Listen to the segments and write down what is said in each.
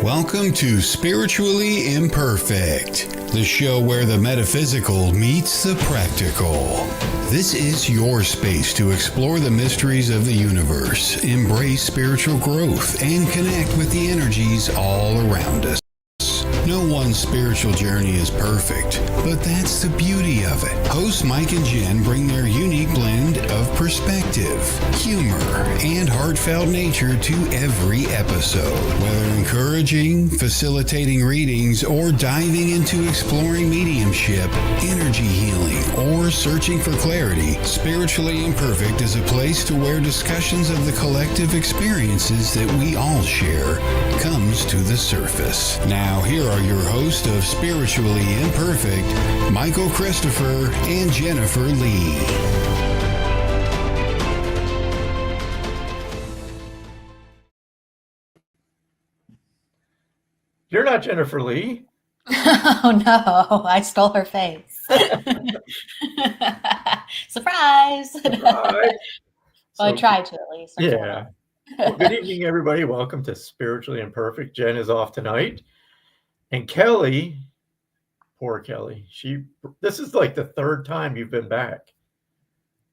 Welcome to Spiritually Imperfect, the show where the metaphysical meets the practical. This is your space to explore the mysteries of the universe, embrace spiritual growth, and connect with the energies all around us. No one spiritual journey is perfect, but that's the beauty of it. Hosts Mike and Jen bring their unique blend of perspective, humor, and heartfelt nature to every episode. Whether encouraging, facilitating readings, or diving into exploring mediumship, energy healing, or searching for clarity, Spiritually Imperfect is a place to where discussions of the collective experiences that we all share comes to the surface. Now, here are your hosts of Spiritually Imperfect, Michael Christopher and Jennifer Lee. You're not Jennifer Lee. Oh no, I stole her face. Surprise! Surprise. Well, I tried to at least. Yeah. Well, good evening, everybody. Welcome to Spiritually Imperfect. Jen is off tonight. And Kelly, poor Kelly, this is like the third time you've been back.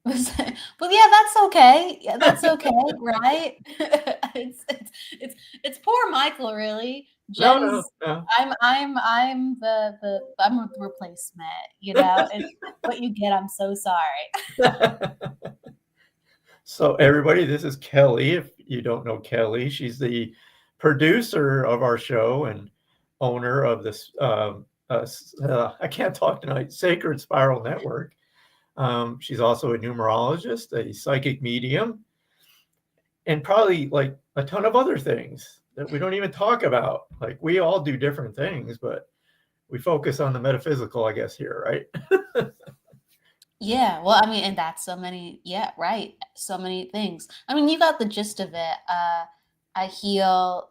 Well, yeah, that's okay. Yeah, that's okay, right? It's poor Michael, really. No. I'm a replacement. You know, it's what you get. I'm so sorry. So everybody, this is Kelly. If you don't know Kelly, she's the producer of our show and owner of this. I can't talk tonight. Sacred Spiral Network. She's also a numerologist, a psychic medium, and probably like a ton of other things that we don't even talk about. Like we all do different things, but we focus on the metaphysical, I guess, here, right? Yeah, well, I mean, and that's so many, yeah, right. So many things. I mean, you got the gist of it. I heal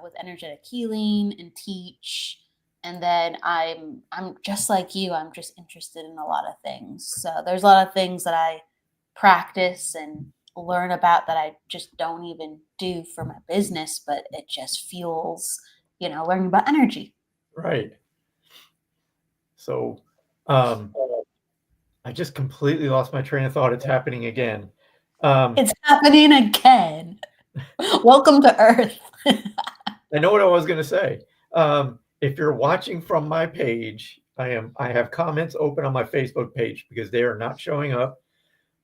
with energetic healing and teach. And then I'm just like you. I'm just interested in a lot of things. So there's a lot of things that I practice and learn about that I just don't even do for my business, but it just fuels, learning about energy. Right. So I just completely lost my train of thought. It's happening again. It's happening again. Welcome to Earth. I know what I was going to say. If you're watching from my page, I have comments open on my Facebook page because they are not showing up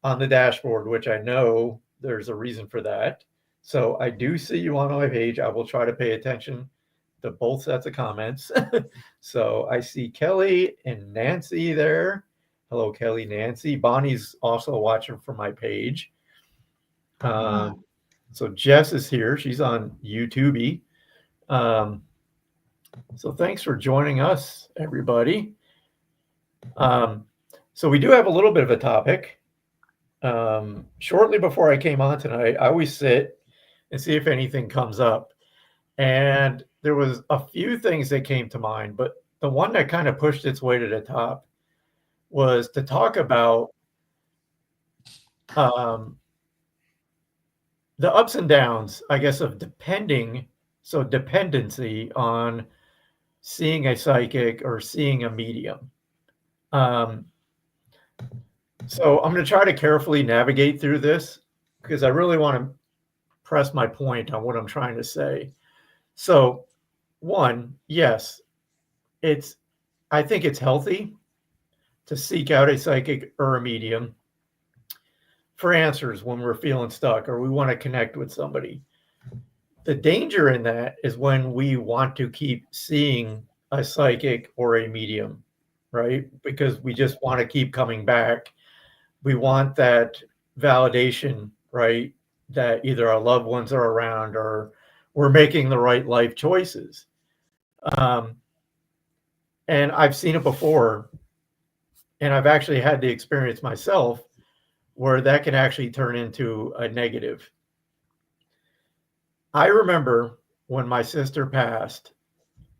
on the dashboard, which I know there's a reason for that. So I do see you on my page. I will try to pay attention to both sets of comments. So I see Kelly and Nancy there. Hello, Kelly, Nancy. Bonnie's also watching from my page. So Jess is here. She's on YouTube. So thanks for joining us, everybody. So we do have a little bit of a topic. Shortly before I came on tonight, I always sit and see if anything comes up. And there was a few things that came to mind, but the one that kind of pushed its way to the top was to talk about the ups and downs, I guess, of dependency on seeing a psychic or seeing a medium. So I'm going to try to carefully navigate through this because I really want to press my point on what I'm trying to say. So one, yes, I think it's healthy to seek out a psychic or a medium for answers when we're feeling stuck or we want to connect with somebody. The danger in that is when we want to keep seeing a psychic or a medium, right? Because we just want to keep coming back. We want that validation, right? That either our loved ones are around or we're making the right life choices. And I've seen it before, and I've actually had the experience myself where that can actually turn into a negative. I remember when my sister passed,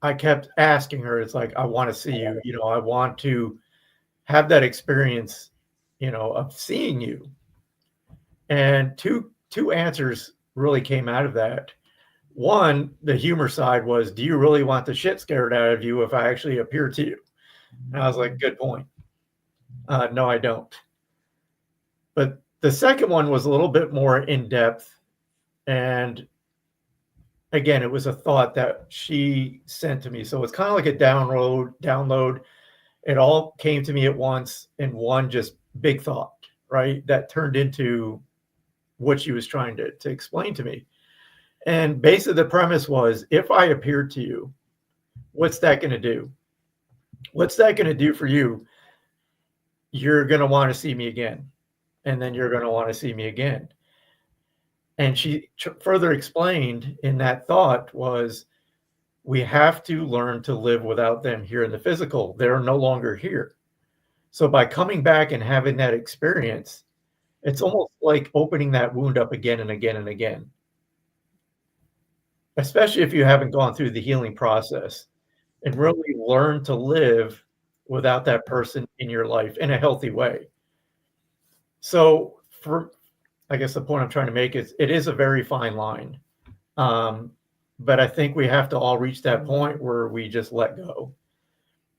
I kept asking her, it's like, I want to see you, I want to have that experience, of seeing you. And two answers really came out of that. One, the humor side was, do you really want the shit scared out of you if I actually appear to you? And I was like, good point. No, I don't. But the second one was a little bit more in depth. And again, it was a thought that she sent to me. So it's kind of like a download. It all came to me at once in one just big thought, right? That turned into what she was trying to explain to me. And basically the premise was, if I appeared to you, what's that going to do? What's that going to do for you? You're going to want to see me again. And then you're going to want to see me again. And she further explained in that thought was, we have to learn to live without them here in the physical. They're no longer here. So by coming back and having that experience, it's almost like opening that wound up again and again and again. Especially if you haven't gone through the healing process and really learn to live without that person in your life in a healthy way. So I guess the point I'm trying to make is, it is a very fine line. But I think we have to all reach that point where we just let go.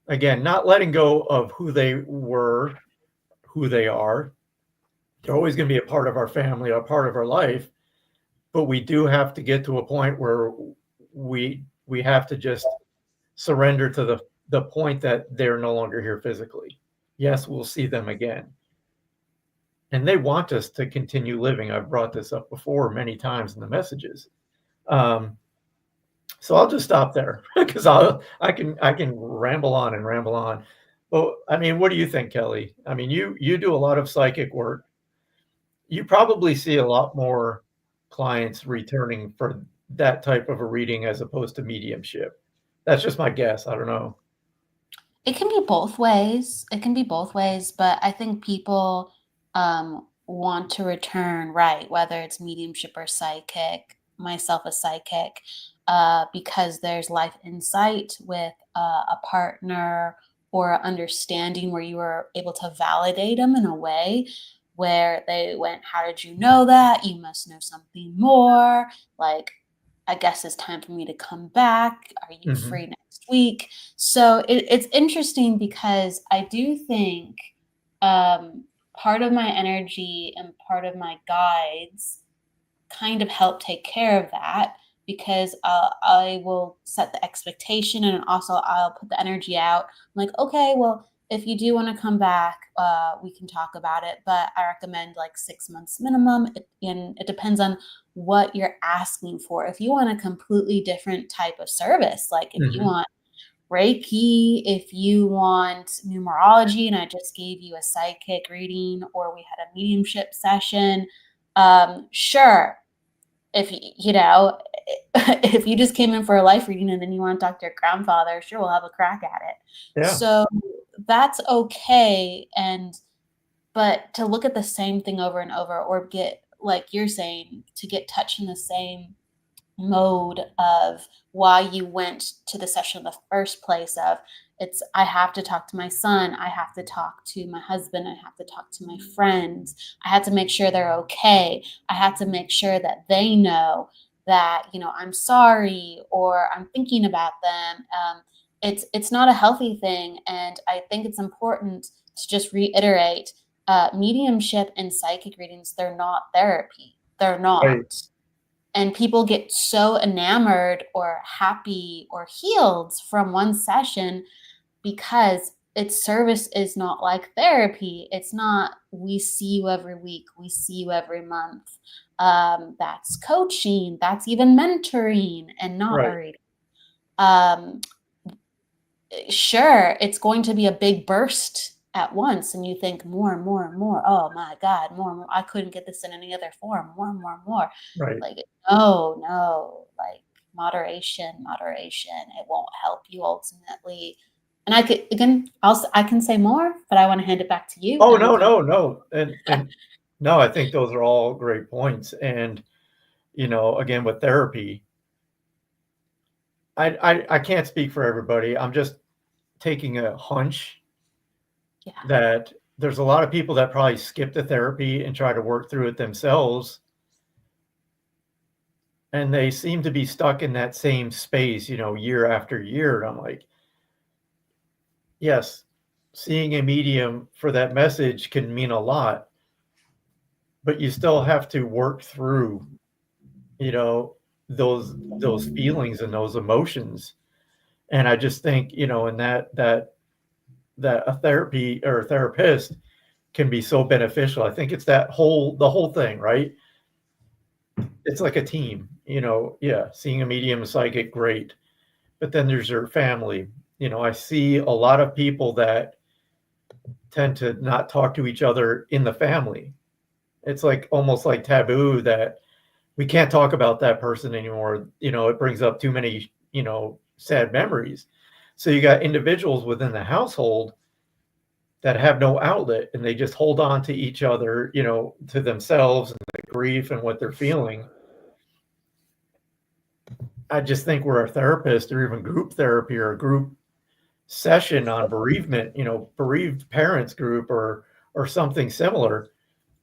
Again, not letting go of who they were, who they are. They're always going to be a part of our family, a part of our life. But we do have to get to a point where we have to just surrender to the point that they're no longer here physically. Yes, we'll see them again. And they want us to continue living. I've brought this up before many times in the messages. So I'll just stop there because I can ramble on and ramble on. Well, I mean, what do you think, Kelly? I mean, you do a lot of psychic work. You probably see a lot more clients returning for that type of a reading as opposed to mediumship. That's just my guess. I don't know. It can be both ways. It can be both ways, but I think people want to return, right? Whether it's mediumship or psychic, myself a psychic, because there's life insight with a partner or understanding where you were able to validate them in a way where they went, how did you know that? You must know something more. Like, I guess it's time for me to come back. Are you free next week? So it's interesting because I do think part of my energy and part of my guides kind of help take care of that, because I will set the expectation and also I'll put the energy out. I'm like, okay, well, if you do want to come back, we can talk about it, but I recommend like 6 months minimum. And it depends on what you're asking for. If you want a completely different type of service, like if you want Reiki, if you want numerology, and I just gave you a psychic reading, or we had a mediumship session, sure. If you know, if you just came in for a life reading and then you want to talk to your grandfather, sure, we'll have a crack at it. Yeah. So that's okay. But to look at the same thing over and over, or get, like you're saying, to get touched in the same mode of why you went to the session in the first place, of I have to talk to my son, I have to talk to my husband, I have to talk to my friends, I had to make sure they're okay, I had to make sure that they know that, I'm sorry, or I'm thinking about them. It's not a healthy thing. And I think it's important to just reiterate, mediumship and psychic readings, they're not therapy. They're not. Right. And people get so enamored or happy or healed from one session because its service is not like therapy. It's not, we see you every week, we see you every month. That's coaching, that's even mentoring, and not a reading. Sure, it's going to be a big burst at once, and you think more and more and more. Oh my God, more and more. I couldn't get this in any other form. More and more and more. Right. Like, no, like moderation. It won't help you ultimately. And I can say more, but I want to hand it back to you. Oh, no. And no, I think those are all great points. And, again, with therapy, I can't speak for everybody. I'm just taking a hunch that there's a lot of people that probably skip the therapy and try to work through it themselves. and they seem to be stuck in that same space, year after year. And I'm like, yes, seeing a medium for that message can mean a lot, but you still have to work through, you know, those feelings and those emotions. And I just think, in that a therapy or a therapist can be so beneficial. I think it's the whole thing, right? It's like a team, yeah, seeing a medium, a psychic, great. But then there's your family. I see a lot of people that tend to not talk to each other in the family. It's like almost like taboo that we can't talk about that person anymore. It brings up too many, sad memories. So you got individuals within the household that have no outlet and they just hold on to each other, to themselves and the grief and what they're feeling. I just think where a therapist or even group therapy or a group session on bereavement, bereaved parents group or something similar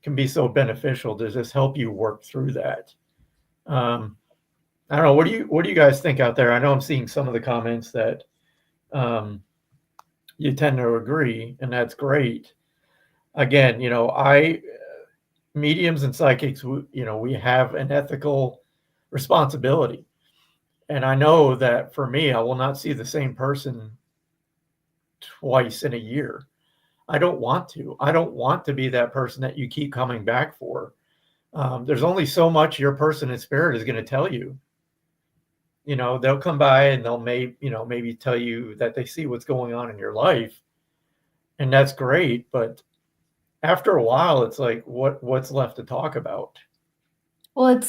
can be so beneficial to just help you work through that. I don't know. What do you guys think out there? I know I'm seeing some of the comments that you tend to agree, and that's great. Again, I mediums and psychics, we have an ethical responsibility. And I know that for me, I will not see the same person twice in a year. I don't want to. I don't want to be that person that you keep coming back for. There's only so much your person in spirit is going to tell you. They'll come by and they'll maybe tell you that they see what's going on in your life, and that's great. But after a while, it's like, what's left to talk about? Well,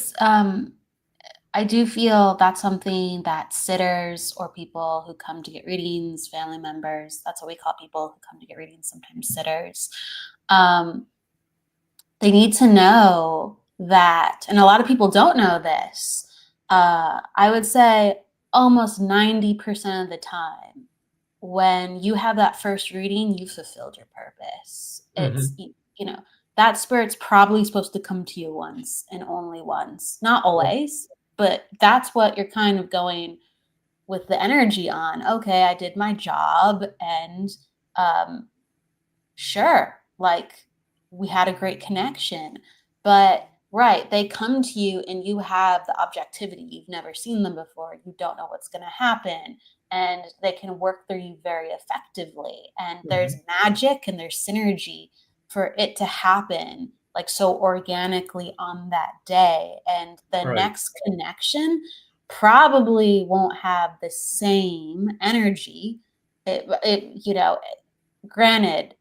I do feel that's something that sitters or people who come to get readings, family members, that's what we call people who come to get readings, sometimes sitters. They need to know that, and a lot of people don't know this. I would say almost 90% of the time, when you have that first reading, you fulfilled your purpose. It's, that spirit's probably supposed to come to you once and only once, not always, but that's what you're kind of going with the energy on. Okay, I did my job, and sure, like we had a great connection, but right, they come to you and you have the objectivity. You've never seen them before. You don't know what's going to happen, and they can work through you very effectively. And there's magic and there's synergy for it to happen like so organically on that day. And the next connection probably won't have the same energy. Granted,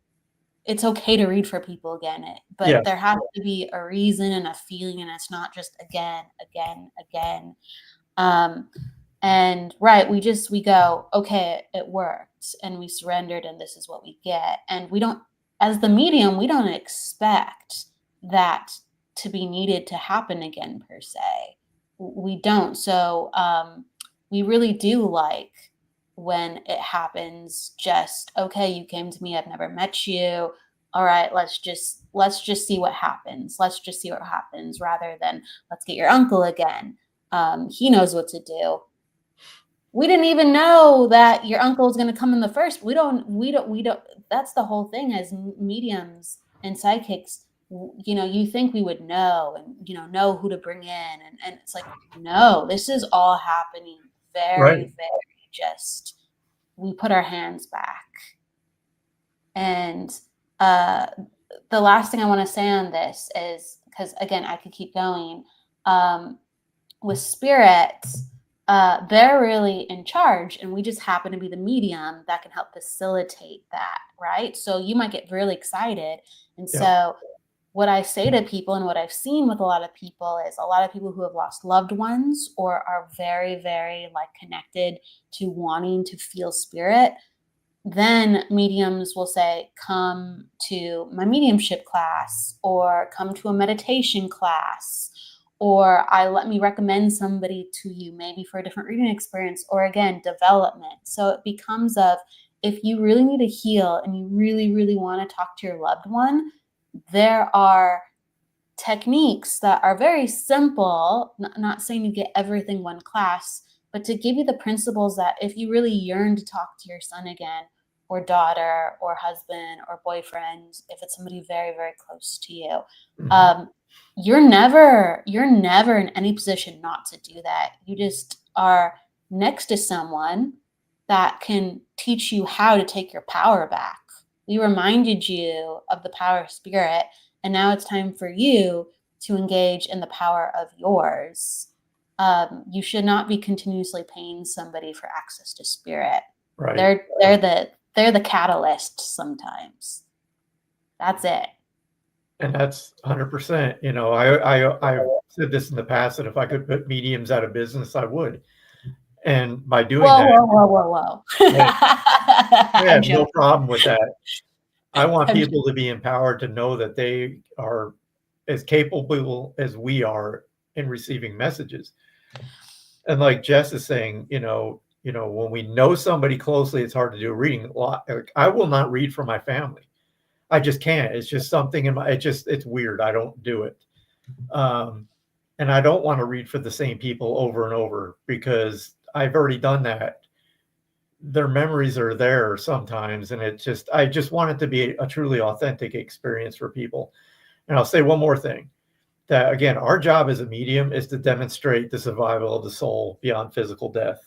it's okay to read for people again, but there has to be a reason and a feeling, and it's not just again. And right, we go, okay, it worked, and we surrendered, and this is what we get. And we don't, as the medium, we don't expect that to be needed to happen again per se. We don't. So we really do like when it happens, just, okay, you came to me, I've never met you. All right, let's just see what happens. Let's just see what happens, rather than let's get your uncle again. He knows what to do. We didn't even know that your uncle is going to come in the first. We don't. That's the whole thing as mediums and psychics. You think we would know and, know who to bring in. And it's like, no, this is all happening very, very just, we put our hands back. And the last thing I want to say on this is, because again, I could keep going, with spirits, they're really in charge, and we just happen to be the medium that can help facilitate that, right? So you might get really excited. And so what I say to people, and what I've seen with a lot of people, is a lot of people who have lost loved ones or are very, very connected to wanting to feel spirit. Then mediums will say, come to my mediumship class, or come to a meditation class, or let me recommend somebody to you, maybe for a different reading experience, or again, development. So it becomes if you really need to heal and you really, really want to talk to your loved one, there are techniques that are very simple, not saying you get everything one class, but to give you the principles that if you really yearn to talk to your son again, or daughter, or husband, or boyfriend, if it's somebody very, very close to you, you're never in any position not to do that. You just are next to someone that can teach you how to take your power back. We reminded you of the power of spirit, and now it's time for you to engage in the power of yours. You should not be continuously paying somebody for access to spirit. Right. They're the catalyst sometimes. That's it. And that's 100%. You know, I've said this in the past that if I could put mediums out of business, I would. And by doing that, Whoa. I have no problem with that. I want people to be empowered to know that they are as capable as we are in receiving messages. And like Jess is saying, when we know somebody closely, it's hard to do a reading. Like, I will not read for my family. I just can't. It's just something it's weird. I don't do it. And I don't want to read for the same people over and over because I've already done that. Their memories are there sometimes. And I just want it to be a truly authentic experience for people. And I'll say one more thing, that again, our job as a medium is to demonstrate the survival of the soul beyond physical death.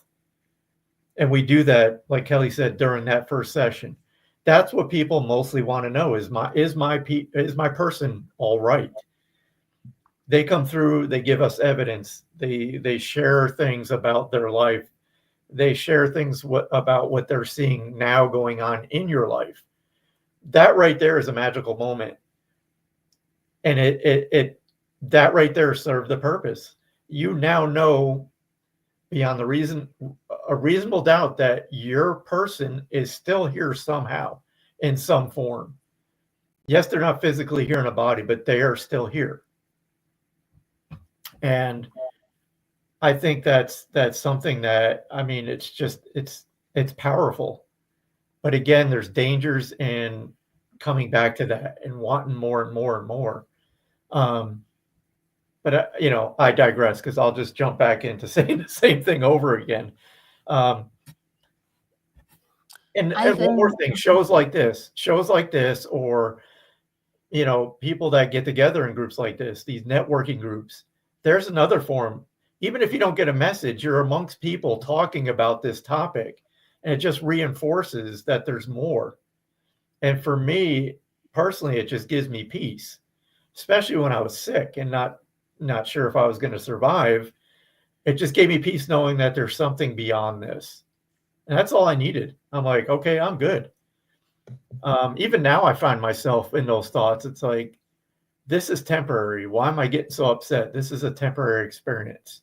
And we do that, like Kelly said, during that first session. That's what people mostly want to know is my person all right? They come through, they give us evidence, they share things about their life, they share things about what they're seeing now going on in your life. That right there is a magical moment, and that right there served the purpose. You now know beyond a reasonable doubt that your person is still here somehow in some form. Yes, they're not physically here in a body, but they are still here. And I think that's something that, I mean, it's powerful. But again, there's dangers in coming back to that and wanting more and more and more. But I digress because I'll just jump back into saying the same thing over again. And one more thing, shows like this, or people that get together in groups like this, these networking groups, there's another form. Even if you don't get a message, you're amongst people talking about this topic, and it just reinforces that there's more. And for me personally, it just gives me peace, especially when I was sick and not sure if I was going to survive. It just gave me peace knowing that there's something beyond this. And that's all I needed. I'm like, okay, I'm good. Even now I find myself in those thoughts. It's like, this is temporary. Why am I getting so upset? This is a temporary experience.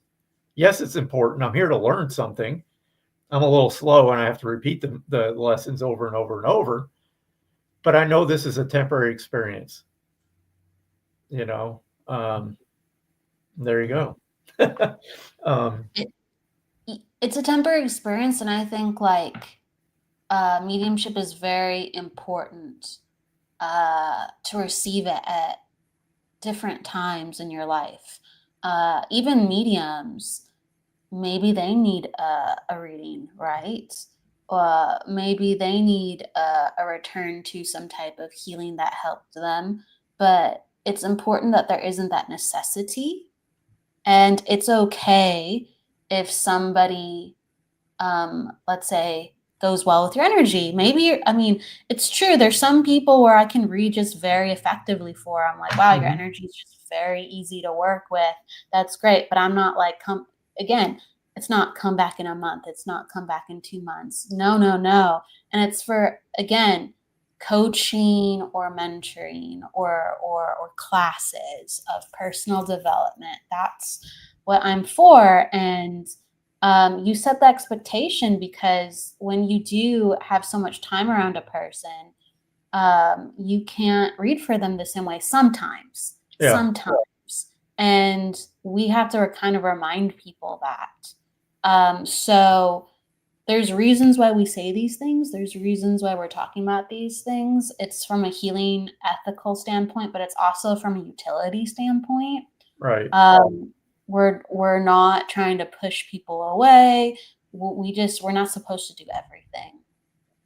Yes, it's important. I'm here to learn something. I'm a little slow and I have to repeat the lessons over and over and over. But I know this is a temporary experience. There you go. It's a temporary experience, and I think mediumship is very important to receive it at different times in your life. Even mediums, maybe they need a reading, right? Maybe they need a return to some type of healing that helped them. But it's important that there isn't that necessity. And it's okay if somebody, let's say, goes well with your energy. Maybe, it's true. There's some people where I can read just very effectively for. I'm like, wow, your energy is just very easy to work with. That's great. But I'm not like, it's not come back in a month. It's not come back in 2 months. No. And it's for, again, coaching or mentoring or classes of personal development. That's what I'm for. And you set the expectation, because when you do have so much time around a person, you can't read for them the same way sometimes. And we have to kind of remind people that. So there's reasons why we say these things. There's reasons why we're talking about these things. It's from a healing ethical standpoint, but it's also from a utility standpoint. Right. We're not trying to push people away. We're not supposed to do everything.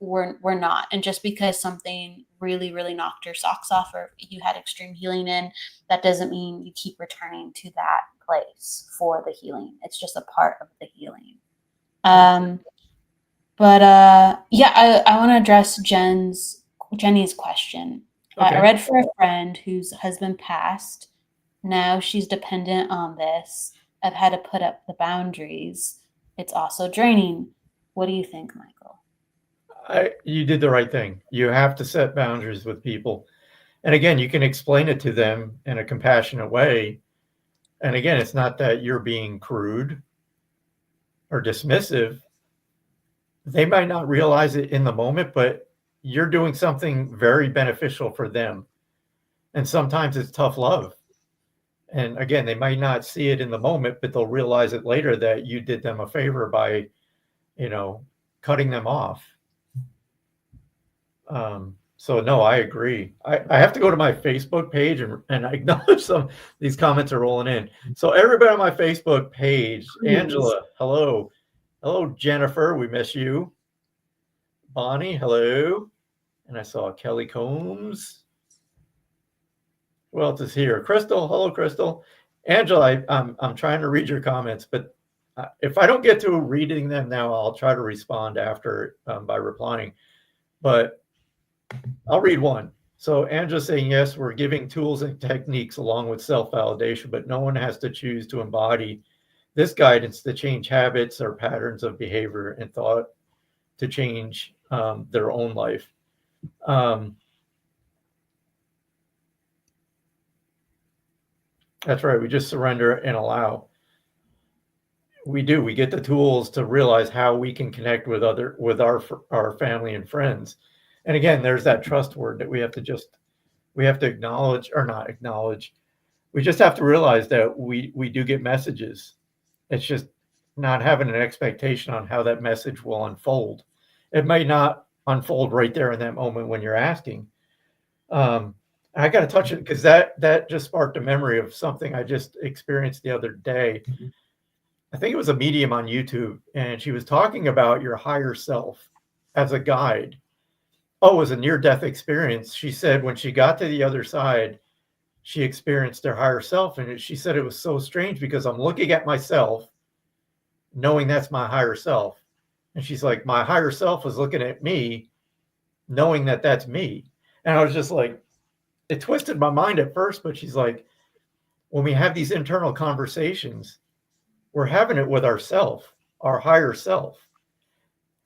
We're not. And just because something really, really knocked your socks off or you had extreme healing in, that doesn't mean you keep returning to that place for the healing. It's just a part of the healing. But I want to address Jenny's question. Okay. I read for a friend whose husband passed. Now she's dependent on this. I've had to put up the boundaries. It's also draining. What do you think, Michael? You did the right thing. You have to set boundaries with people. And again, you can explain it to them in a compassionate way. And again, it's not that you're being crude or dismissive. They might not realize it in the moment, but you're doing something very beneficial for them. And sometimes it's tough love. And again, they might not see it in the moment, but they'll realize it later that you did them a favor by, cutting them off. So no, I agree. I have to go to my Facebook page and I acknowledge some these comments are rolling in. So everybody on my Facebook page, Angela, hello. Hello, Jennifer, we miss you. Bonnie, hello. And I saw Kelly Combs. Who else is here? Crystal, hello, Crystal. Angela, I'm trying to read your comments, but if I don't get to reading them now, I'll try to respond after by replying. But I'll read one. So Angela's saying, yes, we're giving tools and techniques along with self-validation, but no one has to choose to embody this guidance to change habits or patterns of behavior and thought to change their own life. That's right. We just surrender and allow. We do. We get the tools to realize how we can connect with our family and friends. And again, there's that trust word that we have to acknowledge or not acknowledge. We just have to realize that we do get messages. It's just not having an expectation on how that message will unfold. It may not unfold right there in that moment when you're asking. I got to touch it because that just sparked a memory of something I just experienced the other day. I think it was a medium on YouTube, and she was talking about your higher self as a guide. Oh, it was a near-death experience. She said when she got to the other side, she experienced her higher self. And she said it was so strange because I'm looking at myself, knowing that's my higher self. And she's like, my higher self was looking at me, knowing that that's me. And I was just like, it twisted my mind at first, but she's like, when we have these internal conversations, we're having it with ourself, our higher self.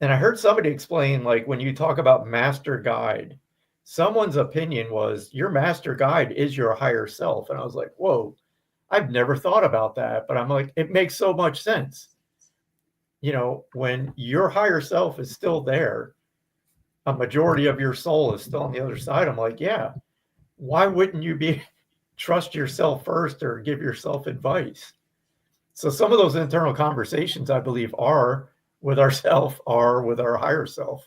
And I heard somebody explain, like, when you talk about master guide, someone's opinion was your master guide is your higher self. And I was like, whoa, I've never thought about that. But I'm like, it makes so much sense. When your higher self is still there, a majority of your soul is still on the other side. I'm like, yeah, why wouldn't you trust yourself first or give yourself advice? So some of those internal conversations, I believe, are with ourself, are with our higher self.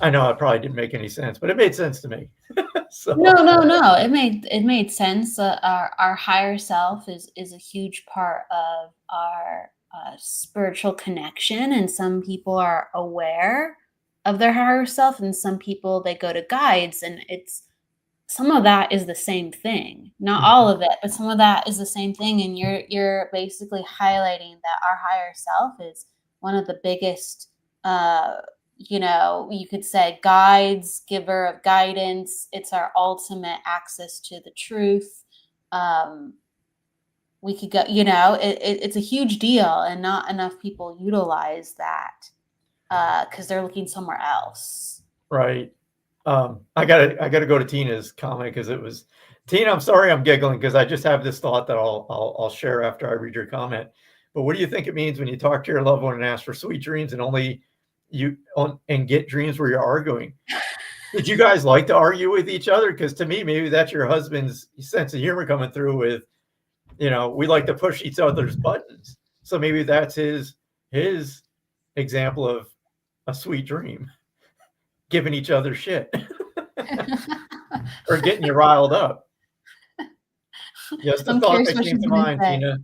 I know I probably didn't make any sense, but it made sense to me. So. No. It made sense. Our higher self is a huge part of our spiritual connection, and some people are aware of their higher self, and some people they go to guides, and some of that is the same thing. Not all of it, but some of that is the same thing. And you're basically highlighting that our higher self is one of the biggest, you could say guides, giver of guidance. It's our ultimate access to the truth. We could go, it's a huge deal, and not enough people utilize that because they're looking somewhere else. Right. I gotta go to Tina's comment because it was Tina. I'm sorry, I'm giggling because I just have this thought that I'll share after I read your comment. But what do you think it means when you talk to your loved one and ask for sweet dreams and get dreams where you're arguing? Did you guys like to argue with each other? Because to me, maybe that's your husband's sense of humor coming through with, we like to push each other's buttons. So maybe that's his example of a sweet dream, giving each other shit or getting you riled up. Just a I'm thought curious that what came she's to gonna mind, say. Tina,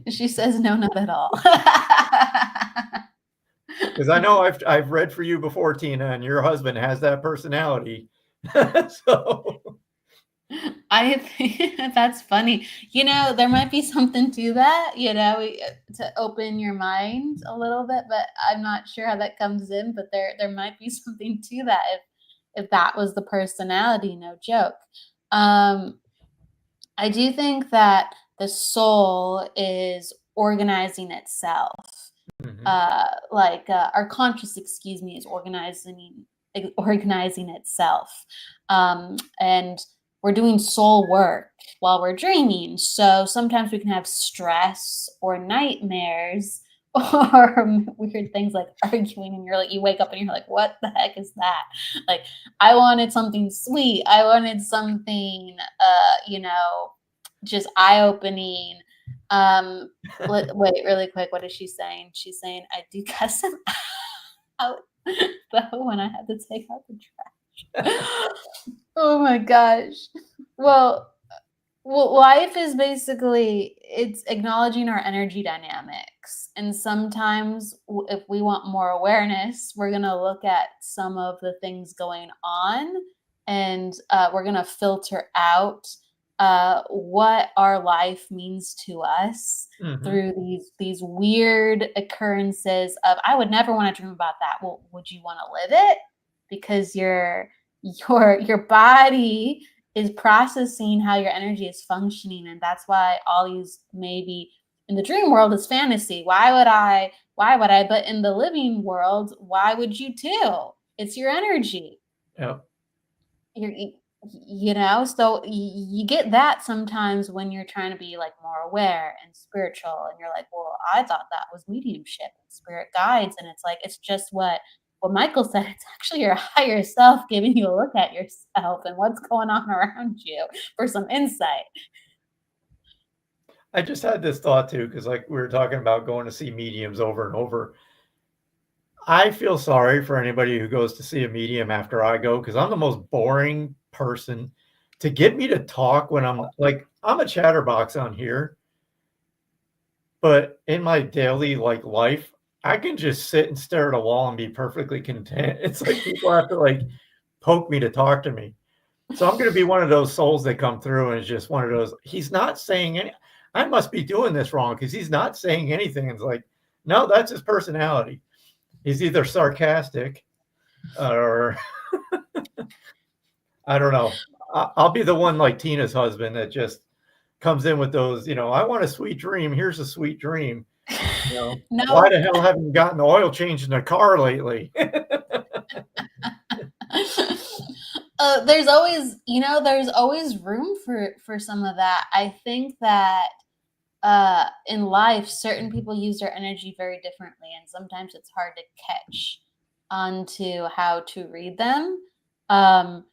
She says no, not at all. because I know I've read for you before, Tina, and your husband has that personality. So I think that's funny. There might be something to that, to open your mind a little bit, but I'm not sure how that comes in, but there might be something to that if that was the personality, no joke. Um, I do think that the soul is organizing itself. mhm, Our conscious, excuse me, is organizing itself, and we're doing soul work while we're dreaming. So sometimes we can have stress or nightmares or weird things like arguing, and you wake up and you're like, what the heck is that? Like, I wanted something sweet. I wanted something, just eye opening. Wait, really quick. What is she saying? She's saying, I do cuss him out though when I had to take out the trash. Oh my gosh. Well, life is basically it's acknowledging our energy dynamics. And sometimes if we want more awareness, we're going to look at some of the things going on, and we're going to filter out what our life means to us mhm. through these weird occurrences of, I would never want to dream about that. Well, would you want to live it? Because your body is processing how your energy is functioning, and that's why all these, maybe in the dream world, is fantasy. Why would I, but in the living world, why would you too? It's your energy. Yep. So you get that sometimes when you're trying to be like more aware and spiritual, and you're like, well, I thought that was mediumship and spirit guides, and it's like, it's just what Michael said. It's actually your higher self giving you a look at yourself and what's going on around you for some insight. I just had this thought too, because like we were talking about going to see mediums over and over. I feel sorry for anybody who goes to see a medium after I go, because I'm the most boring person. To get me to talk when I'm a chatterbox on here, but in my daily life, I can just sit and stare at a wall and be perfectly content. It's like people have to poke me to talk to me. So I'm going to be one of those souls that come through and it's just one of those. He's not saying any. I must be doing this wrong because he's not saying anything. It's like, no, that's his personality. He's either sarcastic or I don't know. I'll be the one like Tina's husband that just comes in with those, I want a sweet dream. Here's a sweet dream. Why No. the hell haven't you gotten the oil changed in the car lately? There's always room for some of that. I think that in life, certain people use their energy very differently, and sometimes it's hard to catch onto how to read them. And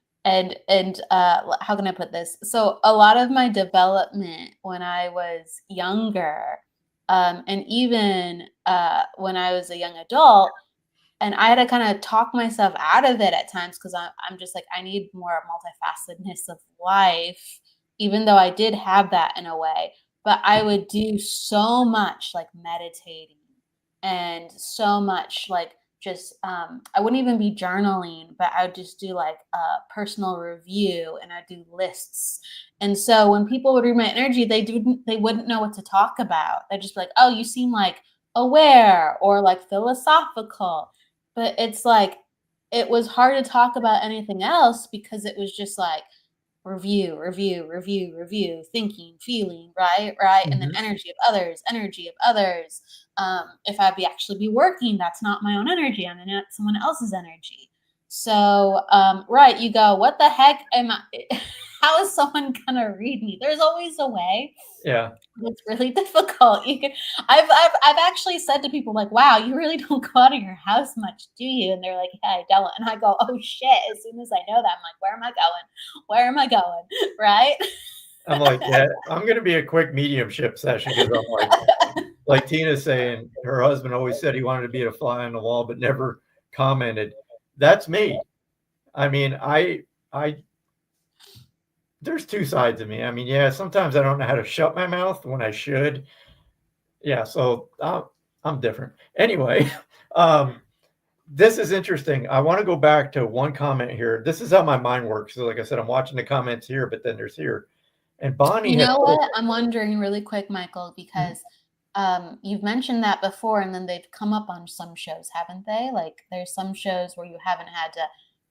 how can I put this? So a lot of my development when I was younger, and even when I was a young adult, and I had to kind of talk myself out of it at times, because I'm just like, I need more multifacetedness of life, even though I did have that in a way. But I would do so much like meditating, and so much like just I wouldn't even be journaling, but I would just do like a personal review, and I'd do lists. And so when people would read my energy, they wouldn't know what to talk about. They'd just be like, oh, you seem like aware or like philosophical. But it's like, it was hard to talk about anything else, because it was just like review, review, review, review, thinking, feeling, right, and then Mhm. energy of others. If I'd actually be working, that's not my own energy. I'm in someone else's energy. So, right, you go, what the heck am I? How is someone gonna read me? There's always a way. Yeah. It's really difficult. I've actually said to people like, "Wow, you really don't go out of your house much, do you?" And they're like, "Yeah, I don't." And I go, "Oh shit!" As soon as I know that, I'm like, "Where am I going? Where am I going?" Right? I'm like, yeah, I'm going to be a quick mediumship session because I'm like, like Tina's saying, her husband always said he wanted to be a fly on the wall, but never commented. That's me. I mean, I there's two sides of me. I mean, yeah, sometimes I don't know how to shut my mouth when I should. Yeah, so I'm different. Anyway, this is interesting. I want to go back to one comment here. This is how my mind works. So, like I said, I'm watching the comments here, but then there's here. And Bonnie You had know what? I'm wondering really quick, Michael, Mm-hmm. because you've mentioned that before, and then they've come up on some shows, haven't they? Like there's some shows where you haven't had to.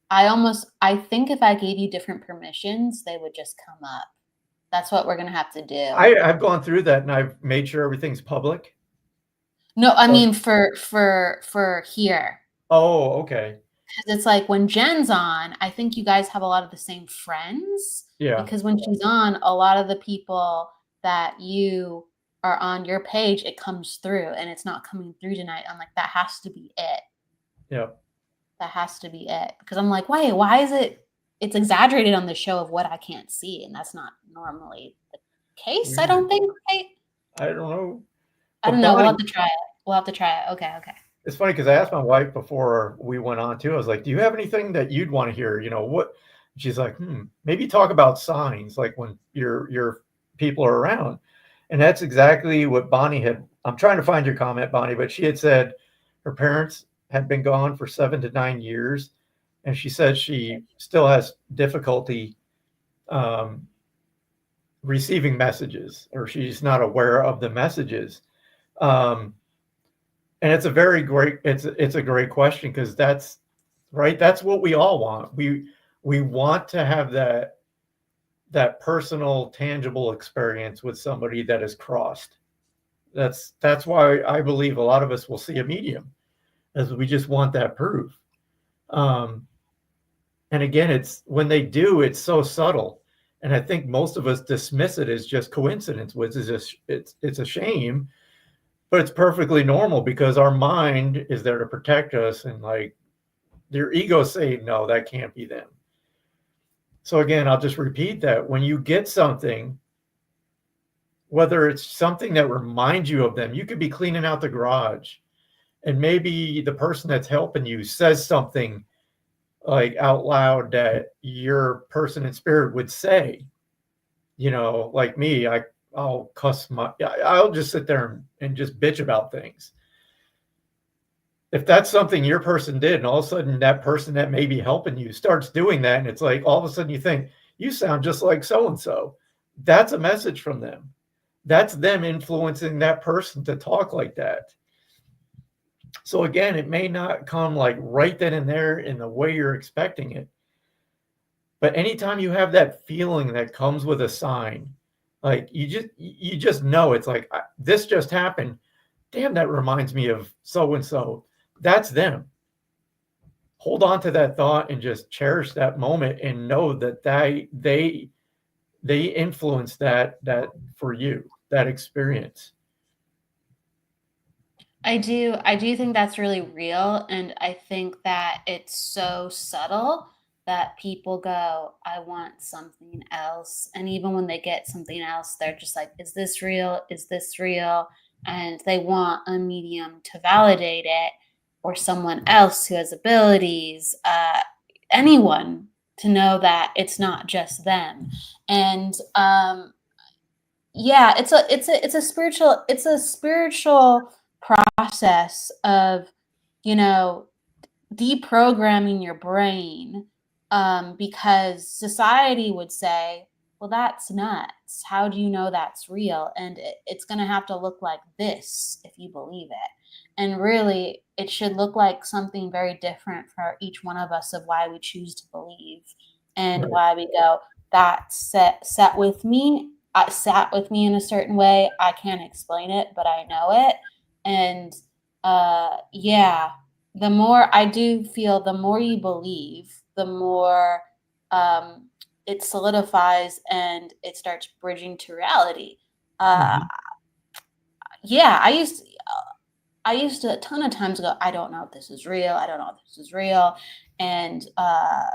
I think if I gave you different permissions, they would just come up. That's what we're gonna have to do. I've gone through that and I've made sure everything's public. No, I mean for here. Oh, okay. Because it's like when Jen's on, I think you guys have a lot of the same friends. Yeah. Because when she's on, a lot of the people that you are on your page, it comes through, and it's not coming through tonight. I'm like, that has to be it. Yeah. That has to be it. Because I'm like, wait, why is it? It's exaggerated on the show of what I can't see, and that's not normally the case. I don't think. Right? I don't know. I don't know. We'll have to try it. Okay. It's funny because I asked my wife before we went on too. I was like, "Do you have anything that you'd want to hear? You know what?" She's like, maybe talk about signs, like when your people are around." And that's exactly what Bonnie had. I'm trying to find your comment, Bonnie, but she had said her parents had been gone for 7 to 9 years, and she said she still has difficulty receiving messages, or she's not aware of the messages. And it's a very great, it's a great question, because that's right. That's what we all want. We want to have that personal, tangible experience with somebody that is crossed. That's why I believe a lot of us will see a medium, as we just want that proof. And again, it's when they do, it's so subtle, and I think most of us dismiss it as just coincidence, which is it's a shame. But it's perfectly normal, because our mind is there to protect us, and like their ego saying, no, that can't be them. So again, I'll just repeat that when you get something, whether it's something that reminds you of them, you could be cleaning out the garage, and maybe the person that's helping you says something like out loud that your person in spirit would say. You know, like me, I'll I'll just sit there and just bitch about things. If that's something your person did, and all of a sudden that person that may be helping you starts doing that, and it's like all of a sudden you think, you sound just like so-and-so, that's a message from them. That's them influencing that person to talk like that. So again, it may not come like right then and there in the way you're expecting it. But anytime you have that feeling that comes with a sign, like you just know, it's like, this just happened. Damn, that reminds me of so and so. That's them. Hold on to that thought and just cherish that moment, and know that they influence that for you, that experience. I do think that's really real, and I think that it's so subtle that people go, I want something else. And even when they get something else, they're just like, is this real? Is this real? And they want a medium to validate it, or someone else who has abilities, anyone to know that it's not just them. And yeah, it's a spiritual process of, deprogramming your brain, because society would say, well, that's nuts. How do you know that's real? And it's going to have to look like this if you believe it. And really, it should look like something very different for each one of us, of why we choose to believe, and why we go, that sat with me in a certain way. I can't explain it, but I know it. And yeah, the more I do feel, the more you believe, the more it solidifies and it starts bridging to reality. Yeah, I used to a ton of times go, I don't know if this is real. I don't know if this is real. And, I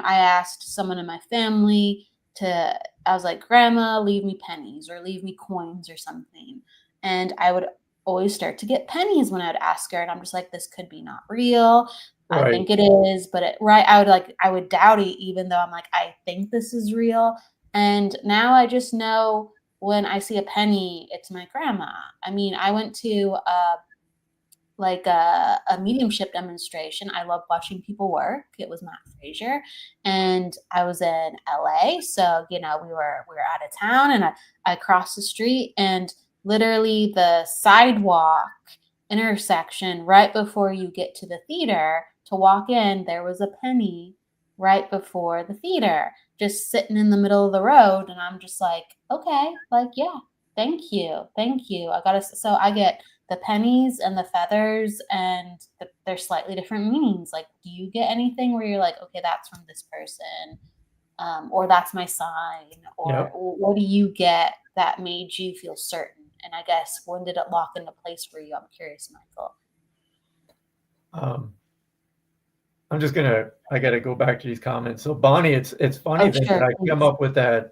asked someone in my family I was like, Grandma, leave me pennies or leave me coins or something. And I would always start to get pennies when I'd ask her. And I'm just like, this could be not real. I Right. think it is, but I would doubt it, even though I'm like, I think this is real. And now I just know when I see a penny, it's my grandma. I mean, I went to a mediumship demonstration. I love watching people work. It was Matt Frazier, and I was in LA. So, we were out of town, and I crossed the street, and literally the sidewalk intersection right before you get to the theater to walk in, there was a penny right before the theater, just sitting in the middle of the road. And I'm just like, okay, like, yeah, thank you. Thank you. So I get the pennies and the feathers, and they're slightly different meanings. Like, do you get anything where you're like, okay, that's from this person, or that's my sign, or Yep. what do you get that made you feel certain? And I guess, when did it lock into place for you? I'm curious, Michael. I got to go back to these comments. So Bonnie, it's funny Oh, then sure, that I please. come up with that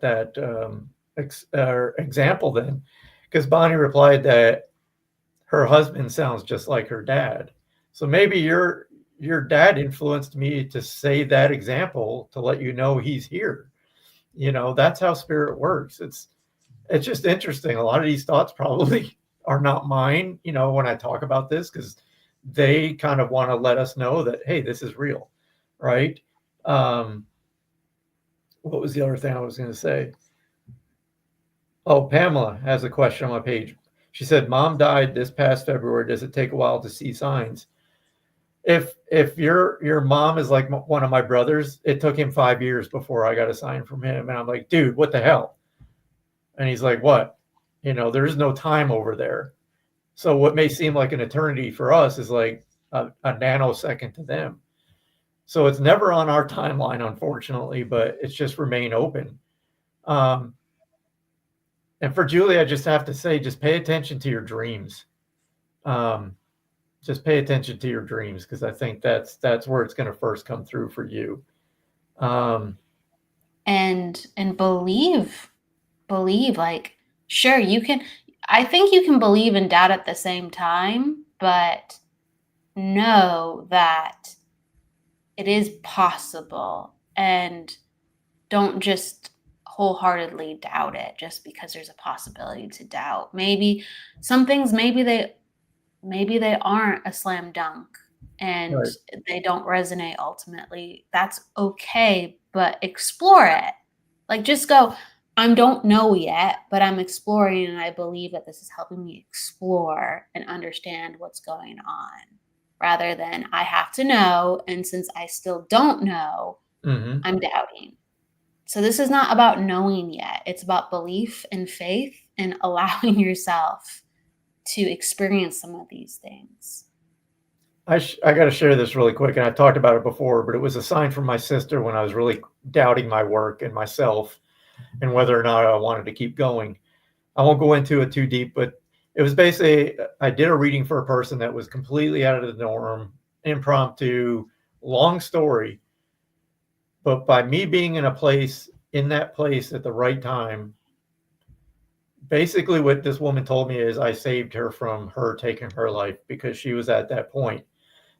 example then, because Bonnie replied that her husband sounds just like her dad. So maybe your dad influenced me to say that example to let you know he's here. That's how spirit works. It's just interesting. A lot of these thoughts probably are not mine, when I talk about this, because they kind of want to let us know that, hey, this is real, right? What was the other thing I was going to say? Oh, Pamela has a question on my page. She said, Mom died this past February. Does it take a while to see signs? If your mom is like one of my brothers, it took him 5 years before I got a sign from him. And I'm like, dude, what the hell? And he's like, what? There is no time over there. So what may seem like an eternity for us is like a nanosecond to them. So it's never on our timeline, unfortunately, but it's just remain open. And for Julie, I just have to say, just pay attention to your dreams. Just pay attention to your dreams, because I think that's where it's going to first come through for you. And believe, like, sure, you can. I think you can believe and doubt at the same time, but know that it is possible, and don't just wholeheartedly doubt it just because there's a possibility to doubt. Maybe some things, maybe they aren't a slam dunk, and Right. they don't resonate ultimately. That's okay, but explore it. Like, just go, I don't know yet, but I'm exploring, and I believe that this is helping me explore and understand what's going on, rather than I have to know, and since I still don't know, Mm-hmm. I'm doubting. So this is not about knowing yet. It's about belief and faith and allowing yourself to experience some of these things. I got to share this really quick, and I talked about it before, but it was a sign from my sister when I was really doubting my work and myself and whether or not I wanted to keep going. I won't go into it too deep, but it was basically, I did a reading for a person that was completely out of the norm, impromptu, long story. But by me being in that place at the right time, basically what this woman told me is I saved her from her taking her life, because she was at that point.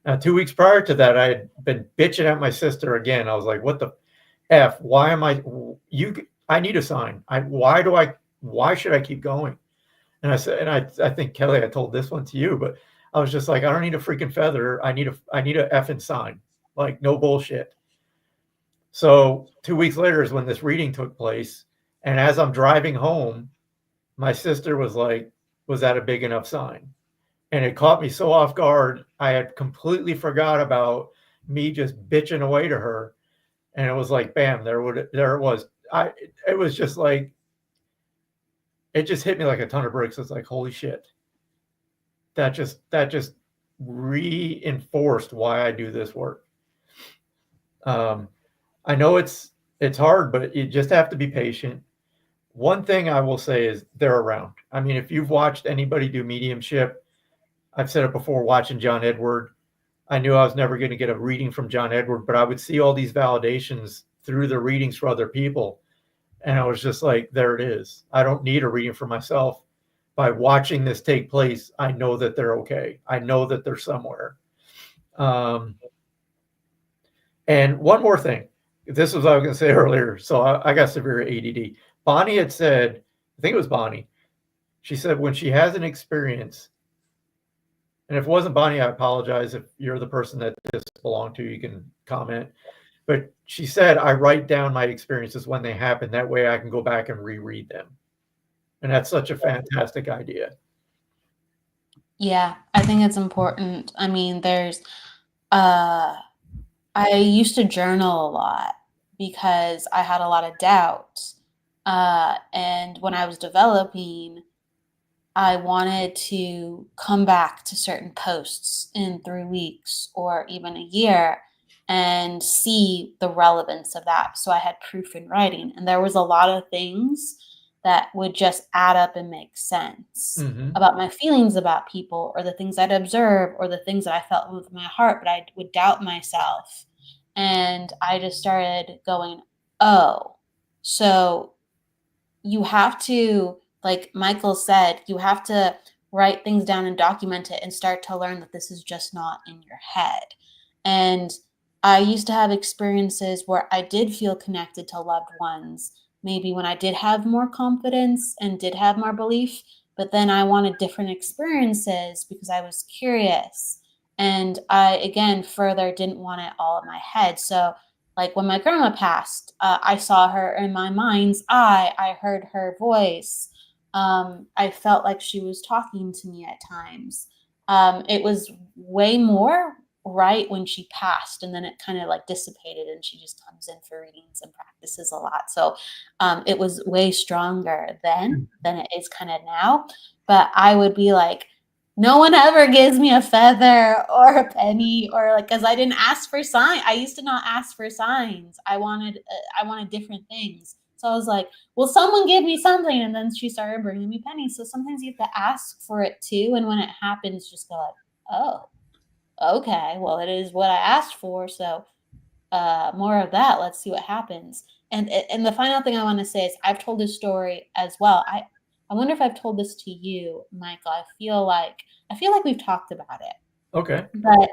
Now, 2 weeks prior to that, I had been bitching at my sister again. I was like, what the F? Why am I need a sign. Why should I keep going? And I said, and I think, Kelly, I told this one to you, but I was just like, I don't need a freaking feather. I need a effing sign. Like, no bullshit. So 2 weeks later is when this reading took place. And as I'm driving home, my sister was like, was that a big enough sign? And it caught me so off guard. I had completely forgot about me just bitching away to her. And it was like, bam, there it was. It was just like, it just hit me like a ton of bricks. It's like, holy shit. That just reinforced why I do this work. I know it's hard, but you just have to be patient. One thing I will say is they're around. I mean, if you've watched anybody do mediumship, I've said it before, watching John Edward, I knew I was never going to get a reading from John Edward, but I would see all these validations through the readings for other people. And I was just like, there it is. I don't need a reading for myself. by watching this take place, I know that they're okay. I know that they're somewhere. And one more thing. This was what I was going to say earlier. So I got severe ADD. Bonnie had said, I think it was Bonnie. She said when she has an experience, and if it wasn't Bonnie, I apologize. If you're the person that this belonged to, you can comment. But she said, I write down my experiences when they happen. That way I can go back and reread them. And that's such a fantastic idea. Yeah, I think it's important. I mean, I used to journal a lot because I had a lot of doubt. And when I was developing, I wanted to come back to certain posts in 3 weeks or even a year and see the relevance of that. So I had proof in writing. And there was a lot of things that would just add up and make sense about my feelings about people or the things I'd observe or the things that I felt with my heart, but I would doubt myself. And I just started going, oh, so you have to, like Michael said, you have to write things down and document it and start to learn that this is just not in your head. And I used to have experiences where I did feel connected to loved ones, maybe when I did have more confidence and did have more belief, but then I wanted different experiences because I was curious. And I, again, further didn't want it all in my head. So like when my grandma passed, I saw her in my mind's eye. I heard her voice. I felt like she was talking to me at times. It was way more right when she passed, and then it kind of like dissipated, and she just comes in for readings and practices a lot. So it was way stronger then than it is kind of now. But I would be like, no one ever gives me a feather or a penny or like, because I didn't ask for signs. I used to not ask for signs. I wanted different things. So I was like, will someone give me something? And then she started bringing me pennies. So sometimes you have to ask for it too. And when it happens, just go like, oh, okay, well, it is what I asked for. So more of that. Let's see what happens. And the final thing I want to say is I've told this story as well. I wonder if I've told this to you, Michael. I feel like we've talked about it. Okay. But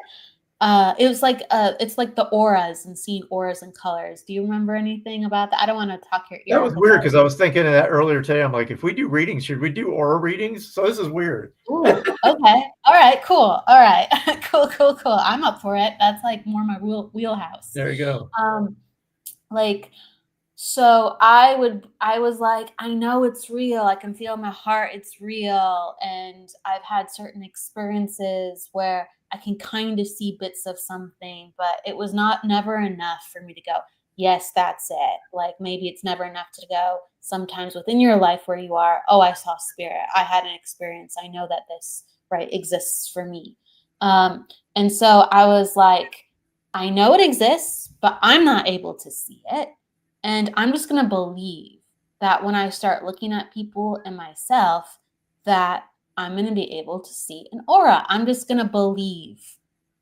it was like it's like the auras and seeing auras and colors. Do you remember anything about that? I don't want to talk your ear. That was weird because I was thinking of that earlier today. I'm like, if we do readings, should we do aura readings? So this is weird. Ooh, okay. All right. Cool. All right. Cool. I'm up for it. That's like more my wheelhouse. There you go. Like, so I was like, I know it's real. I can feel in my heart it's real. And I've had certain experiences where I can kind of see bits of something, but it was never enough for me to go, yes, that's it. Like maybe it's never enough to go sometimes within your life where you are, oh, I saw spirit. I had an experience. I know that this right exists for me. And so I was like, I know it exists, but I'm not able to see it. And I'm just going to believe that when I start looking at people and myself, that I'm going to be able to see an aura. I'm just going to believe,